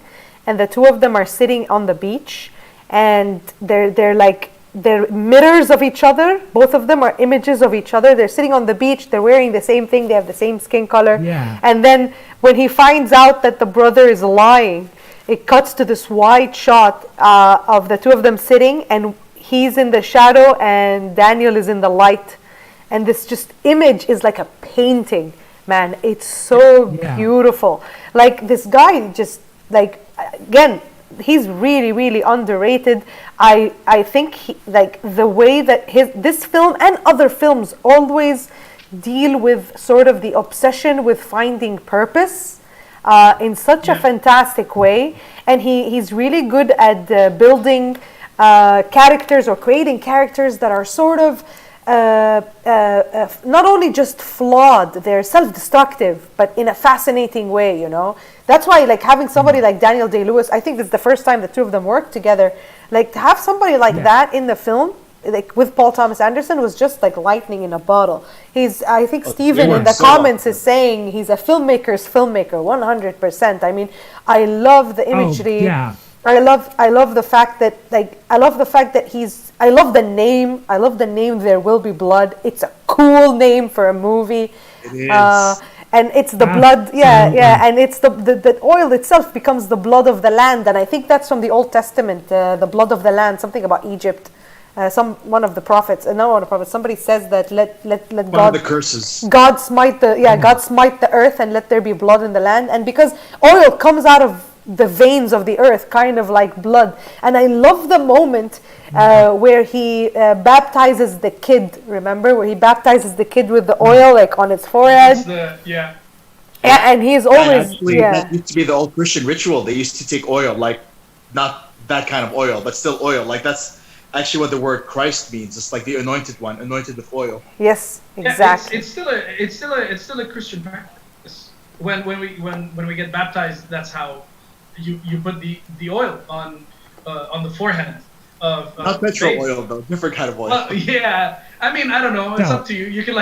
and the two of them are sitting on the beach, and they're mirrors of each other. Both of them are images of each other. They're sitting on the beach. They're wearing the same thing. They have the same skin color. Yeah. And then when he finds out that the brother is lying, it cuts to this wide shot of the two of them sitting, and he's in the shadow and Daniel is in the light. And this just image is like a painting, man. It's so Yeah. beautiful. Like, this guy just, like, again, he's really, really underrated. I think the way that this film and other films always deal with sort of the obsession with finding purpose in such a fantastic way, and he's really good at building characters, or creating characters that are sort of not only just flawed, they're self-destructive, but in a fascinating way, That's why, like, having somebody like Daniel Day-Lewis, I think this is the first time the two of them worked together. Like, to have somebody like that in the film, like with Paul Thomas Anderson, was just like lightning in a bottle. I think Steven in the comments is saying he's a filmmaker's filmmaker, 100%. I mean, I love the imagery. Oh, yeah. I love the fact that I love the name. I love the name There Will Be Blood. It's a cool name for a movie. It is. And it's the blood, and it's the oil itself becomes the blood of the land, and I think that's from the Old Testament, the blood of the land, something about Egypt. One of the prophets, not one of the prophets. Somebody says that let One God, of the curses. God smite God smite the earth and let there be blood in the land, and because oil comes out of the veins of the earth, kind of like blood. And I love the moment where he baptizes the kid. Remember, where he baptizes the kid with the oil, like on its forehead. Yeah. Yeah, and he's always That used to be the old Christian ritual. They used to take oil, like not that kind of oil, but still oil. Like, that's actually what the word Christ means. It's like the anointed one, anointed with oil. Yes, exactly. Yeah, it's still a Christian practice. When we get baptized, that's how you put the oil on the forehead of Not petrol face. oil though, different kind of oil. Well, yeah. I mean, I don't know. It's No. up to you. You can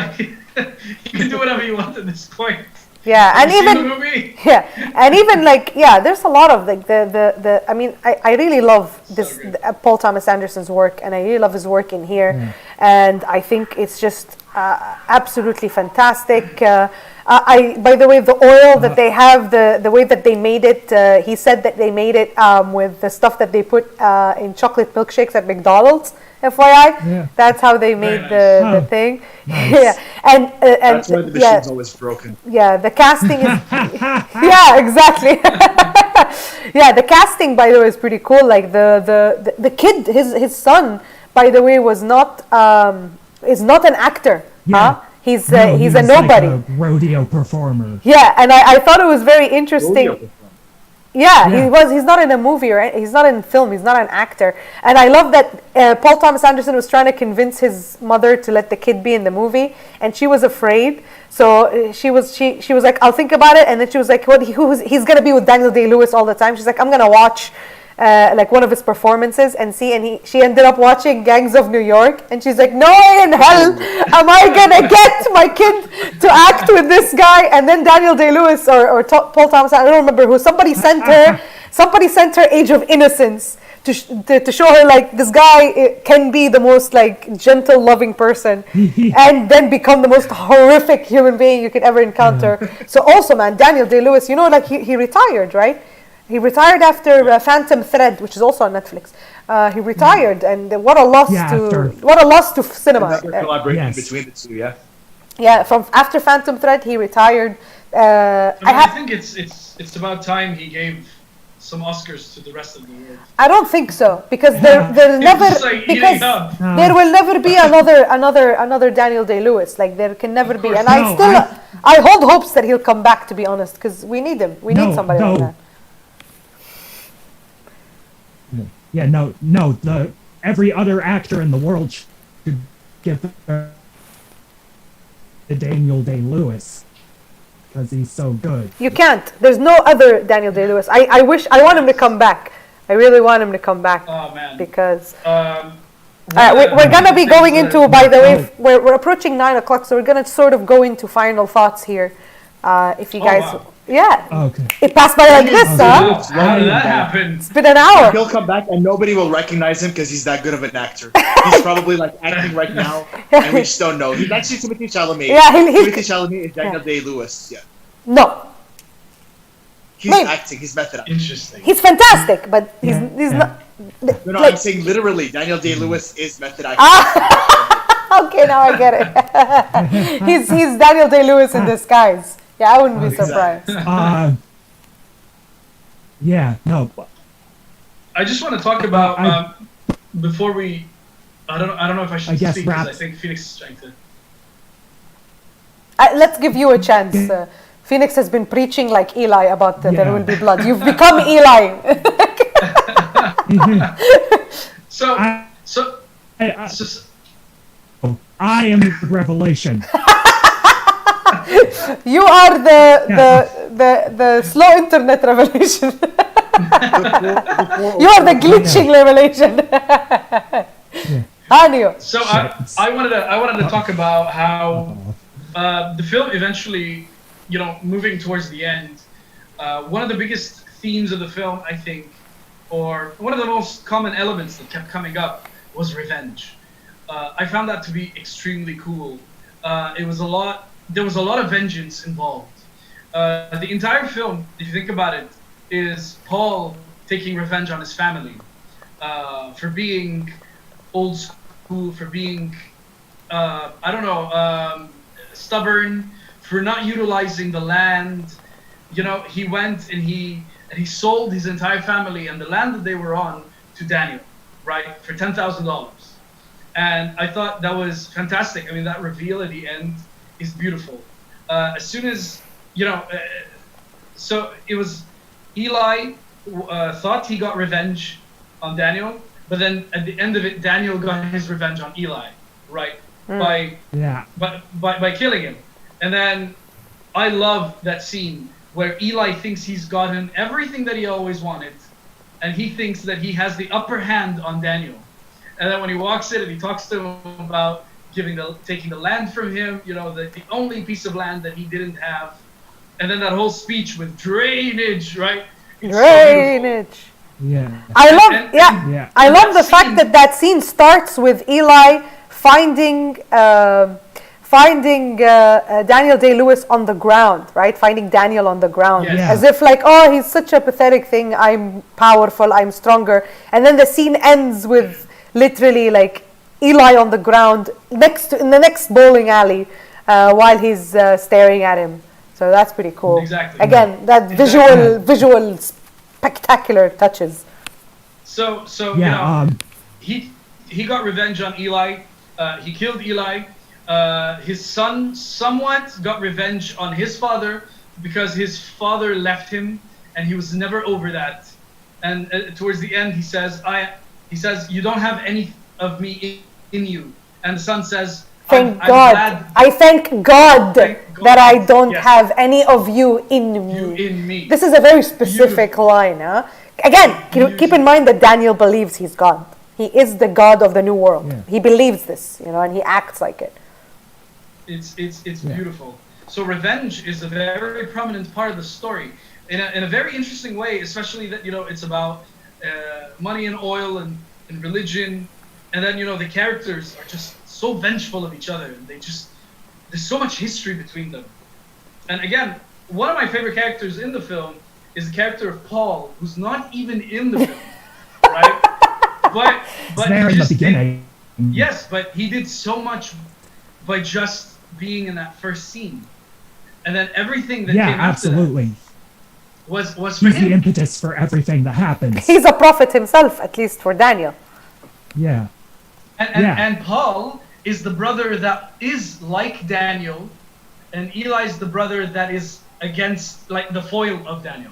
you can do whatever you want at this point. Yeah, and Have you seen even the movie? and even there's a lot of like the I mean, I really love this good. Paul Thomas Anderson's work, and I really love his work in here, and I think it's just absolutely fantastic. By the way, the oil that they have, the way that they made it, he said that they made it with the stuff that they put in chocolate milkshakes at McDonald's, FYI. Yeah. That's how they made nice. the Oh, thing. nice. Yeah, and That's why the machine's always broken. yeah, the casting is yeah, exactly. Yeah, the casting, by the way, is pretty cool. Like the kid, his son, by the way, is not an actor. Yeah. Huh? He's No, he's he a was nobody. like a rodeo performer. Yeah, and I thought it was very interesting. Rodeo. Yeah, Yeah. he's not in a movie or he's not in film. He's not an actor. And I love that Paul Thomas Anderson was trying to convince his mother to let the kid be in the movie, and she was afraid. So she was like, I'll think about it. And then she was like, he's gonna be with Daniel Day-Lewis all the time. She's like, I'm gonna watch like one of his performances and see. And she ended up watching Gangs of New York, and she's like, no way in hell am I gonna get my kid to act with this guy. And then Daniel Day-Lewis or Paul Thomas, I don't remember who, somebody sent her Age of Innocence to show her like this guy can be the most like gentle, loving person and then become the most horrific human being you could ever encounter. So also, man, Daniel Day-Lewis, you know, like he retired, right? He retired after Phantom Thread, which is also on Netflix. He retired, and what a loss to cinema. Another collaboration Yes. between the two, yeah. Yeah, from after Phantom Thread, he retired. I think it's about time he gave some Oscars to the rest of the world. I don't think so, because there never just like eating because up. there will never be another Daniel Day-Lewis. Like there can never be, and No, I hold hopes that he'll come back. To be honest, because we need him. We need somebody like that. Yeah, no. Every other actor in the world should give the Daniel Day-Lewis because he's so good. You can't. There's no other Daniel Day-Lewis. I want him to come back. I really want him to come back Oh man. because We're we're gonna be going into. By the way, we're approaching 9 o'clock, so we're gonna sort of go into final thoughts here. If you guys, wow. yeah, Okay. it passed by like this, huh? How did that happen? It's been an hour. He'll come back and nobody will recognize him because he's that good of an actor. He's probably like acting right now, and we just don't know. He's actually Timothée Chalamet. Yeah, Timothée Chalamet is Daniel Day-Lewis. Yeah, No, he's Maybe. acting. He's method acting. Interesting. he's fantastic, but he's Yeah. not. No, like- I'm saying literally, Daniel Day-Lewis is method acting. Okay, now I get it. he's Daniel Day-Lewis in disguise. Yeah, I wouldn't be surprised. Yeah, no. I just want to talk about before we. I don't know if I should I guess speak because I wrap- think Phoenix is trying to. Let's give you a chance. Phoenix has been preaching like Eli about there will be blood. You've become Eli. So I- so I so- I am the revelation. You are the slow internet revelation. You are the glitching revelation. Anio. So I wanted to talk about how the film eventually, moving towards the end, one of the biggest themes of the film, I think, or one of the most common elements that kept coming up was revenge. I found that to be extremely cool. There was a lot of vengeance involved. The entire film, if you think about it, is Paul taking revenge on his family for being old school, for being, stubborn, for not utilizing the land. He went and he sold his entire family and the land that they were on to Daniel, right, for $10,000. And I thought that was fantastic. I mean, that reveal at the end is beautiful. As soon as, so it was Eli thought he got revenge on Daniel, but then at the end of it, Daniel got his revenge on Eli, right? By killing him. And then I love that scene where Eli thinks he's gotten everything that he always wanted, and he thinks that he has the upper hand on Daniel. And then when he walks in and he talks to him about taking the land from him, the only piece of land that he didn't have, and then that whole speech with drainage, right? It's Drainage. Yeah. I love, Yeah. I love the That fact scene- that scene starts with Eli finding Daniel Day-Lewis on the ground, right? Finding Daniel on the ground, Yes. Yeah. as if like, oh, he's such a pathetic thing. I'm powerful. I'm stronger. And then the scene ends with literally like Eli on the ground in the next bowling alley while he's staring at him. So that's pretty cool. Exactly. Again, that visual spectacular touches. So Yeah. he got revenge on Eli. He killed Eli. His son somewhat got revenge on his father because his father left him, and he was never over that. And towards the end, he says, "You don't have any of me in you." And the son says, Thank I'm God. glad I thank God that I don't Yes. have any of you in me. you in me. This is a very specific line, huh? Again, keep in mind that Daniel believes he's God. He is the God of the new world. Yeah. He believes this, and he acts like it. It's beautiful. So revenge is a very prominent part of the story in a very interesting way, especially that it's about money and oil and religion, and then the characters are just so vengeful of each other. And there's so much history between them. And again, one of my favorite characters in the film is the character of Paul, who's not even in the film, right? But there he in the just beginning. yes, but he did so much by just being in that first scene, and then everything that Yeah, came after absolutely. that was for He's the him. impetus for everything that happens. He's a prophet himself, at least for Daniel. Yeah. And Paul is the brother that is like Daniel, and Eli's the brother that is against, like, the foil of Daniel.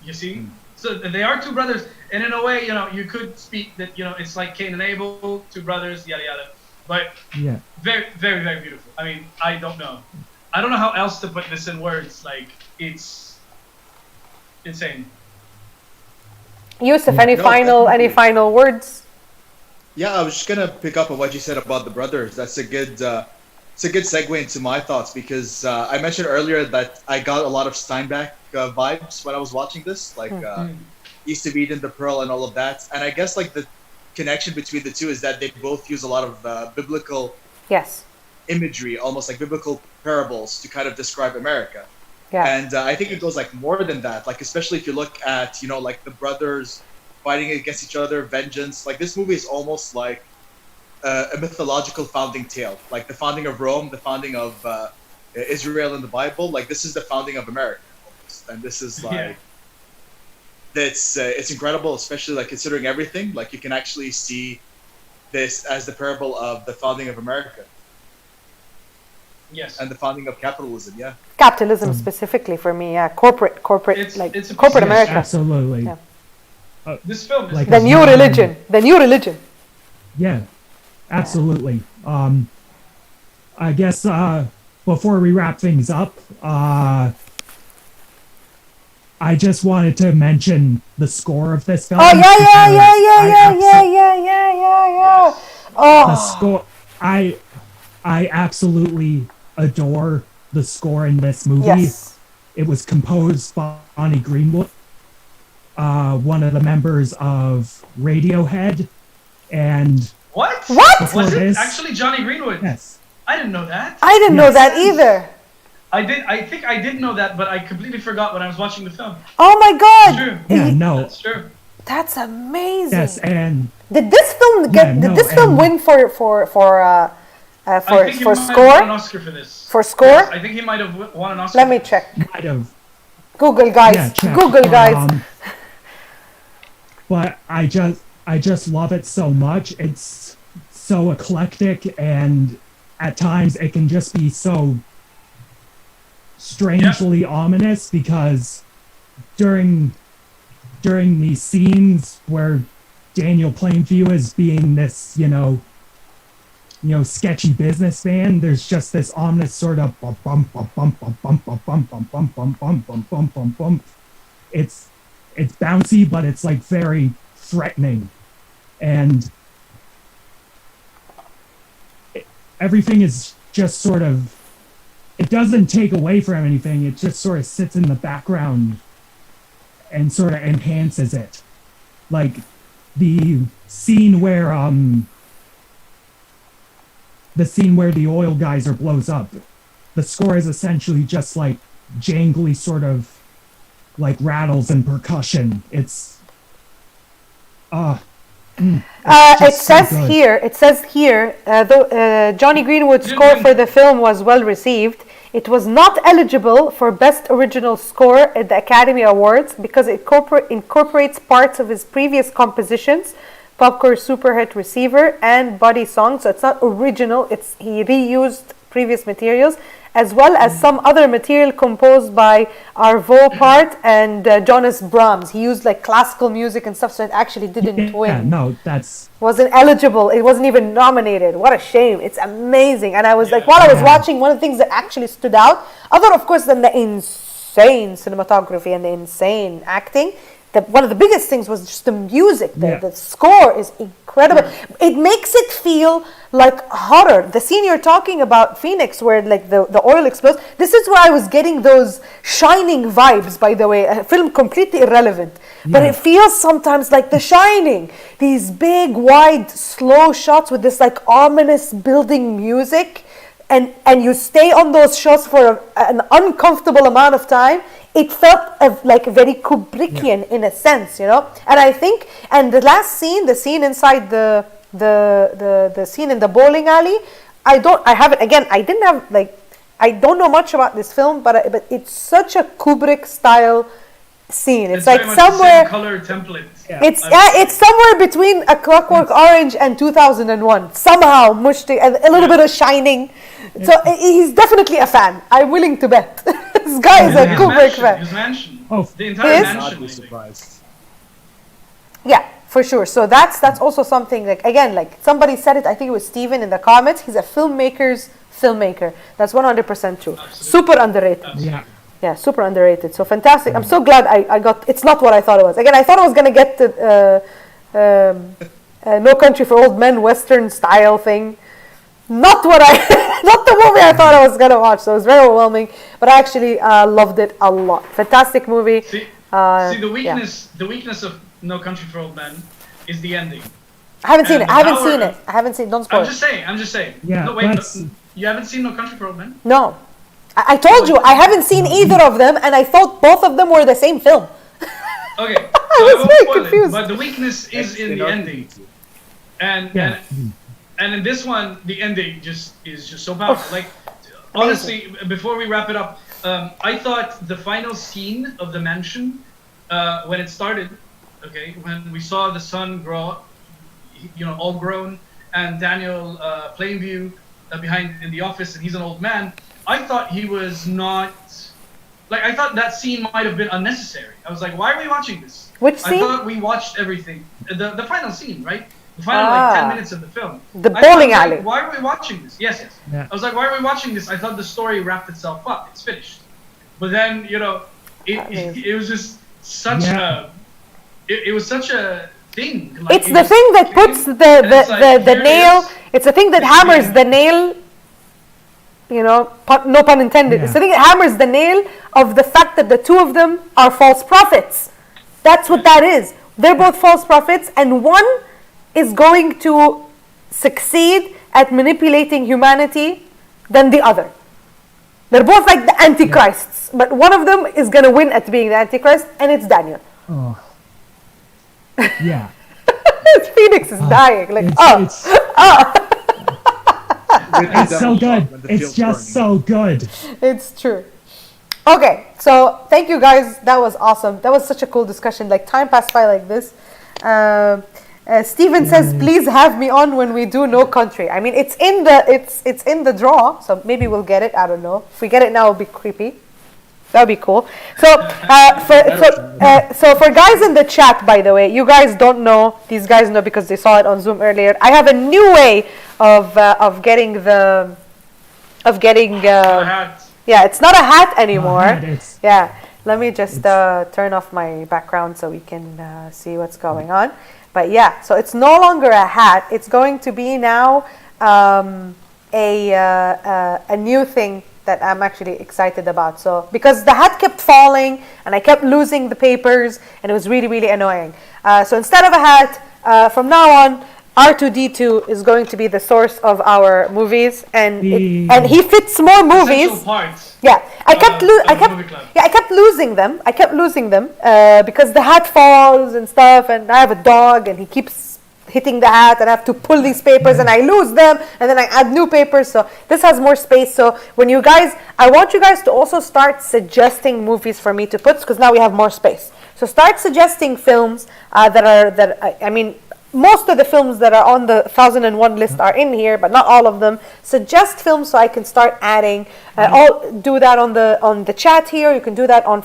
You see? So they are two brothers, and in a way, you could speak that, it's like Cain and Abel, two brothers, yada yada. But Yeah. very, very, very beautiful. I mean, I don't know how else to put this in words. Like, it's insane. Yusuf, Yeah. any final words? Yeah, I was just gonna pick up on what you said about the brothers. That's a good segue into my thoughts, because I mentioned earlier that I got a lot of Steinbeck vibes when I was watching this, like East of Eden, The Pearl, and all of that. And I guess like the connection between the two is that they both use a lot of biblical Yes. imagery, almost like biblical parables, to kind of describe America. Yeah. And I think it goes like more than that. Like, especially if you look at like the brothers fighting against each other, vengeance. Like, this movie is almost like a mythological founding tale, like the founding of Rome, the founding of Israel in the Bible. Like, this is the founding of America, almost. And this is like it's incredible, especially like considering everything. Like, you can actually see this as the parable of the founding of America. Yes. And the founding of capitalism. Yeah. Capitalism specifically for me, yeah. Corporate, it's a corporate business. America. Absolutely. Yeah. This film is Like The new religion. The new religion. Yeah, absolutely. I guess before we wrap things up, I just wanted to mention the score of this film. Oh yeah. The Oh, score, I absolutely adore the score in this movie. yes. It was composed by Bonnie Greenwood, one of the members of Radiohead, and What? What? Was it this- actually Johnny Greenwood? yes, I didn't know that. I didn't know Yes. that either. I think I did know that, but I completely forgot when I was watching the film. Oh my That's God. true. yeah, no, That's true. That's amazing. yes, and Did this film Yeah, win for I think he might have won an score? Oscar for this. For score? Yes, I think he might have won an Oscar. Let me check. kind of Google, guys. yeah, check. Google, guys. But I just love it so much. It's so eclectic, and at times it can just be so strangely ominous, because during these scenes where Daniel Plainview is being this, sketchy businessman, there's just this ominous sort of bum bum bum bum bum bum bum bum bum bum bum bum bum bum bum bum. It's bouncy, but it's like very threatening, and everything is just sort of, it doesn't take away from anything, it just sort of sits in the background and sort of enhances it. Like the scene where the oil geyser blows up, the score is essentially just like jangly sort of like rattles and percussion. It's It says here, though Johnny Greenwood's score for the film was well received, it was not eligible for Best Original Score at the Academy Awards because it incorporates parts of his previous compositions, Popcorn Superhit Receiver and Body Song. So it's not original, he reused previous materials, as well as some other material composed by Arvo Part and Jonas Brahms. He used like classical music and stuff, so it actually didn't win. Yeah, no, wasn't eligible. It wasn't even nominated. What a shame. It's amazing. And I was like, while I was watching, one of the things that actually stood out, other of course than the insane cinematography and the insane acting, one of the biggest things was just the music. The score is incredible. It makes it feel like horror. The scene you're talking about, Phoenix, where like the oil explodes, this is where I was getting those Shining vibes, by the way. A film completely irrelevant. But it feels sometimes like The Shining. These big, wide, slow shots with this like ominous building music. And you stay on those shots for an uncomfortable amount of time. It felt like very Kubrickian in a sense, And I think, and the last scene, the scene inside the scene in the bowling alley, I don't know much about this film, but it's such a Kubrick style scene. It's like somewhere color template. It's somewhere between A Clockwork Orange and 2001. Somehow mushed a little bit of Shining. So he's definitely a fan. I'm willing to bet. This guy is a Kubrick fan. His mansion. The Is? entire mansion. I'd be surprised. Yeah, for sure. So that's also something like, again, like somebody said it, I think it was Steven in the comments, he's a filmmaker's filmmaker. That's 100% true. Absolutely. Super underrated. Absolutely. Yeah, super underrated. So fantastic. I'm so glad I got, it's not what I thought it was. Again, I thought I was going to get the No Country for Old Men Western style thing. Not the movie I thought I was going to watch. So it was very overwhelming, but I actually loved it a lot. Fantastic movie. See the weakness of No Country for Old Men is the ending. I haven't seen it. Don't spoil. I'm just saying. Yeah, no, wait, you haven't seen No Country for Old Men? No. I told you, I haven't seen either of them, and I thought both of them were the same film. Okay. I was very confused. But the weakness is in the ending. And in this one, the ending is just so powerful. Like, honestly, before we wrap it up, I thought the final scene of the mansion, when it started, okay, when we saw the son grow, all grown, and Daniel Plainview behind in the office, and he's an old man. I thought he was not, like, I thought that scene might have been unnecessary. I was like, why are we watching this? Which scene? I thought we watched everything. The final scene, right? The final 10 minutes of the film. The bowling alley. Like, why are we watching this? Yes. Yeah. I was like, why are we watching this? I thought the story wrapped itself up. It's finished. But then, it was just such it was such a thing. Like, it's the thing that puts the nail, it's the thing that hammers the nail, no pun intended. It's the thing that hammers the nail of the fact that the two of them are false prophets. That's what that is. They're both false prophets, and one is going to succeed at manipulating humanity than the other. They're both like the antichrists, but one of them is going to win at being the antichrist, and it's Daniel. Oh. Yeah. Phoenix is dying. Like, It's so good. It's just so good. It's true. Okay, so thank you guys. That was awesome. That was such a cool discussion. Like, time passed by like this. Steven says, please have me on when we do No Country. I mean, it's in the draw, so maybe we'll get it. I don't know. If we get it now, it'll be creepy. That would be cool. So, so for guys in the chat, by the way, you guys don't know. These guys know because they saw it on Zoom earlier. I have a new way of getting the hat. Yeah, it's not a hat anymore. Yeah, let me just turn off my background so we can see what's going on. But yeah, so it's no longer a hat. It's going to be now a new thing that I'm actually excited about. So because the hat kept falling and I kept losing the papers and it was really, really annoying. So instead of a hat, from now on, R2D2 is going to be the source of our movies, and he fits more movies. Yeah, I kept losing them. I kept losing them because the hat falls and stuff, and I have a dog, and he keeps hitting the hat and I have to pull these papers and I lose them and then I add new papers. So this has more space. So when you guys, I want you guys to also start suggesting movies for me to put, because now we have more space. So start suggesting films I mean, most of the films that are on the 1001 list are in here, but not all of them. Suggest films so I can start adding. Do that on the chat here. You can do that on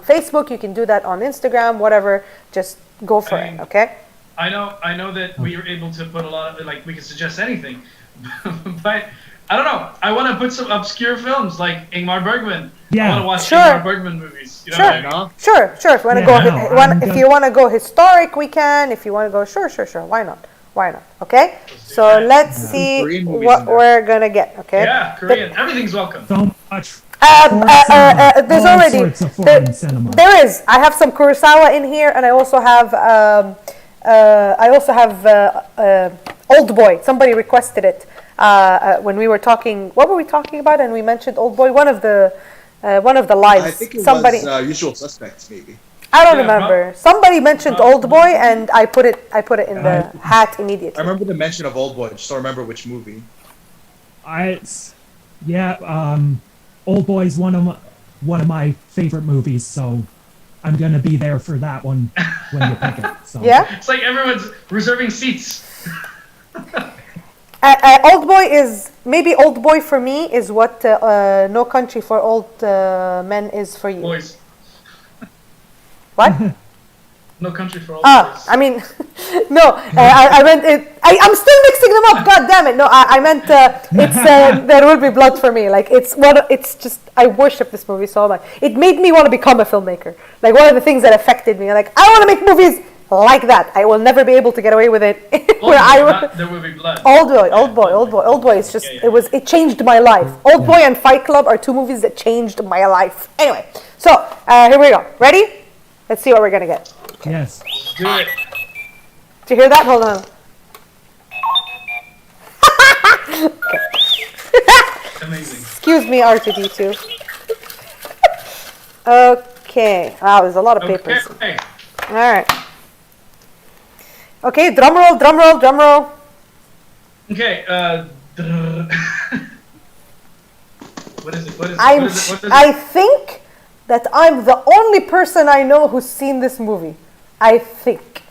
Facebook. You can do that on Instagram. Whatever. Just go for it. Okay. I know that we were able to put a lot of, like, we can suggest anything, but I don't know. I want to put some obscure films like Ingmar Bergman. Yeah. I want to watch Sure. Ingmar Bergman movies. You know what I mean? Sure. If you want to go, if you want to go historic, we can. If you want to go, sure. Why not? Okay. So let's see what we're gonna get. Okay. Yeah, Korean. Everything's welcome. So much. There's all already sorts of foreign cinema. there is. I have some Kurosawa in here, and I also have Old Boy. Somebody requested it when we were talking. What were we talking about? And we mentioned Old Boy. One of the lives. I think it somebody. was Usual Suspects, maybe. I don't remember. Somebody mentioned Old Boy, and I put it in the hat immediately. I remember the mention of Old Boy. Just don't remember which movie. Old Boy's one of my favorite movies, so I'm gonna be there for that one when you pick it. So. Yeah. It's like everyone's reserving seats. Old Boy is maybe Old Boy for me is what No Country for Old Men is for you. Boys. What? No Country for Old Boys. I mean, no. I meant it. I'm still mixing them up. God damn it! No, I meant it's There Will Be Blood for me. Like it's just I worship this movie so much. It made me want to become a filmmaker. Like one of the things that affected me. Like I want to make movies like that. I will never be able to get away with it. There Will Be Blood. Old Boy. It's just it changed my life. Old Boy and Fight Club are two movies that changed my life. Anyway, so here we go. Ready? Let's see what we're gonna get. Okay. Yes. Do it. Did you hear that? Hold on. Amazing. Excuse me, R2D2. Okay. Wow, there's a lot of papers. Okay. All right. Okay, drum roll. Okay. What is it? I think that I'm the only person I know who's seen this movie. I think.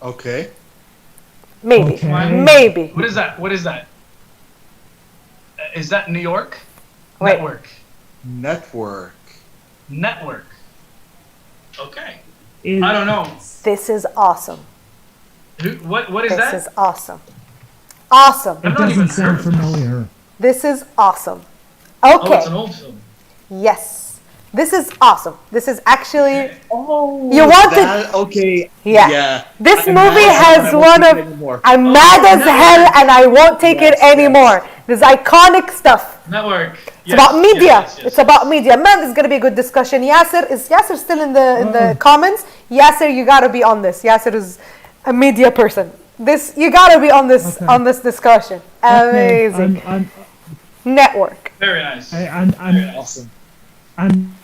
Okay. Maybe. Okay. Maybe. What is that? Is that New York? Wait. Network. Okay. Is- I don't know. This is awesome. What is that? This is awesome. Awesome. It doesn't sound familiar. This is awesome. Oh, Okay. it's an old film. Yes. This is awesome. This is actually. Oh. You wanted. Okay. Yeah. Yeah. This I'm movie mad, has but I won't one take it of. anymore. I'm mad as Network. hell and I won't take it anymore. This iconic stuff. Network. It's about media. It's about media. Man, this is gonna be a good discussion. Is Yasser still in the comments? Yasser, you gotta be on this. Yasser is a media person. You gotta be on this discussion. Amazing. Okay, I'm Network. Very nice. I'm Awesome. I'm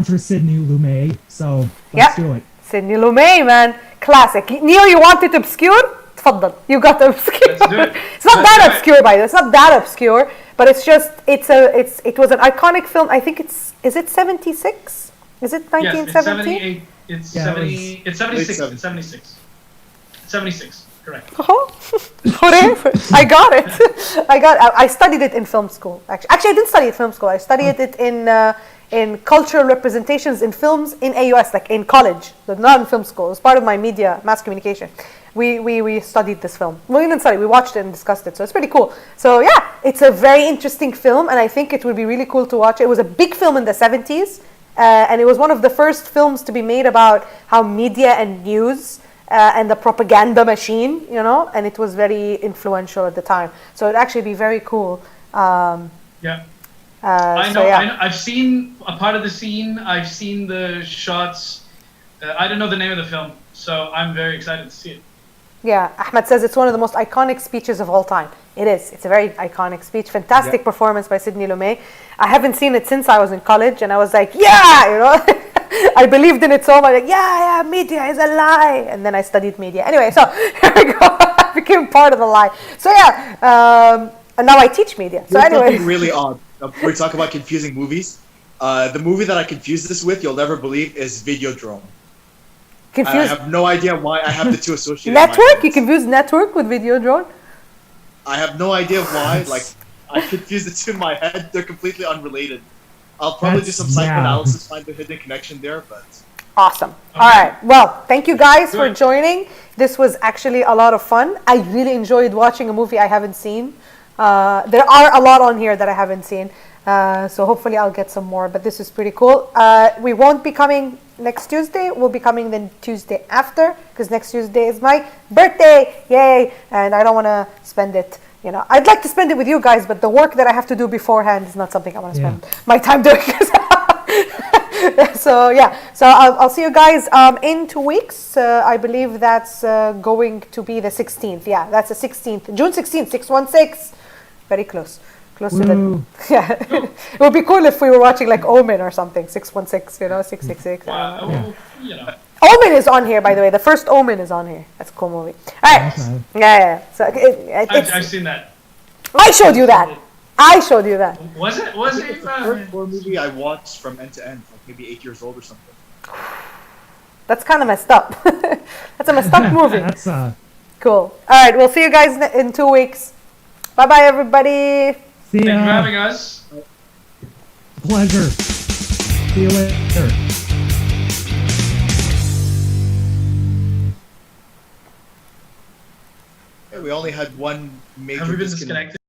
for Sidney Lumet, so let's do it. Sidney Lumet, man. Classic. Neil, you want it obscure? تفضل. You got the obscure. Let's do it. It's not Let's that do it. obscure, by the way. It's not that obscure, but it's just it was an iconic film. I think is it 76? Is it 1970? Yes, it's 78. It's Yeah, 70. It's 76. late It's 76. 76. Correct. I got it. I studied it in film school. Actually, I didn't study it in film school. I studied it in cultural representations in films in AUS, like in college, but not in film school. It was part of my media mass communication. We studied this film. Well, we didn't study. We watched it and discussed it. So it's pretty cool. So yeah, it's a very interesting film, and I think it would be really cool to watch. It was a big film in the 70s, and it was one of the first films to be made about how media and news. And the propaganda machine, and it was very influential at the time. So it'd actually be very cool. Yeah. I know. So, yeah. I know. I've seen a part of the scene. I've seen the shots. I don't know the name of the film, so I'm very excited to see it. Yeah, Ahmed says it's one of the most iconic speeches of all time. It is. It's a very iconic speech. Fantastic performance by Sidney Lumet. I haven't seen it since I was in college, and I was like, yeah, I believed in it so much. Like, yeah, media is a lie. And then I studied media. Anyway, so here we go. I became part of the lie. So yeah, and now I teach media. So Here's anyway. something really odd. We talk about confusing movies. The movie that I confused this with, you'll never believe, is Videodrome. Confused. I have no idea why I have the two associated. Network? You confuse network with Videodrome? I have no idea why. Like, I confused the two in my head. They're completely unrelated. I'll probably do some psychoanalysis, find the hidden connection there, but... Awesome. Okay. All right. Well, thank you guys for joining. This was actually a lot of fun. I really enjoyed watching a movie I haven't seen. There are a lot on here that I haven't seen. So hopefully I'll get some more, but this is pretty cool. We won't be coming next Tuesday. We'll be coming the Tuesday after, because next Tuesday is my birthday. Yay. And I don't want to spend it, you know, I'd like to spend it with you guys, but the work that I have to do beforehand is not something I want to spend my time doing. So yeah, so I'll see you guys in 2 weeks. I believe that's going to be the 16th. Yeah, that's the 16th, June 16th, 616. Very close. Close to the, yeah. It would be cool if we were watching like Omen or something, 616, you know, 666. You know. Omen is on here, by the way. The first Omen is on here. That's a cool movie. All right. Yeah. So I've seen that. I showed you that. I showed you that. Was it? It's the first horror movie I watched from end to end, like maybe 8 years old or something. That's kind of messed up. That's a messed up movie. That's cool. All right. We'll see you guys in 2 weeks. Bye-bye, everybody. See ya. Thank you for having us. Pleasure. See you later. Yeah, we only had one major Have we been disconnect. disconnected?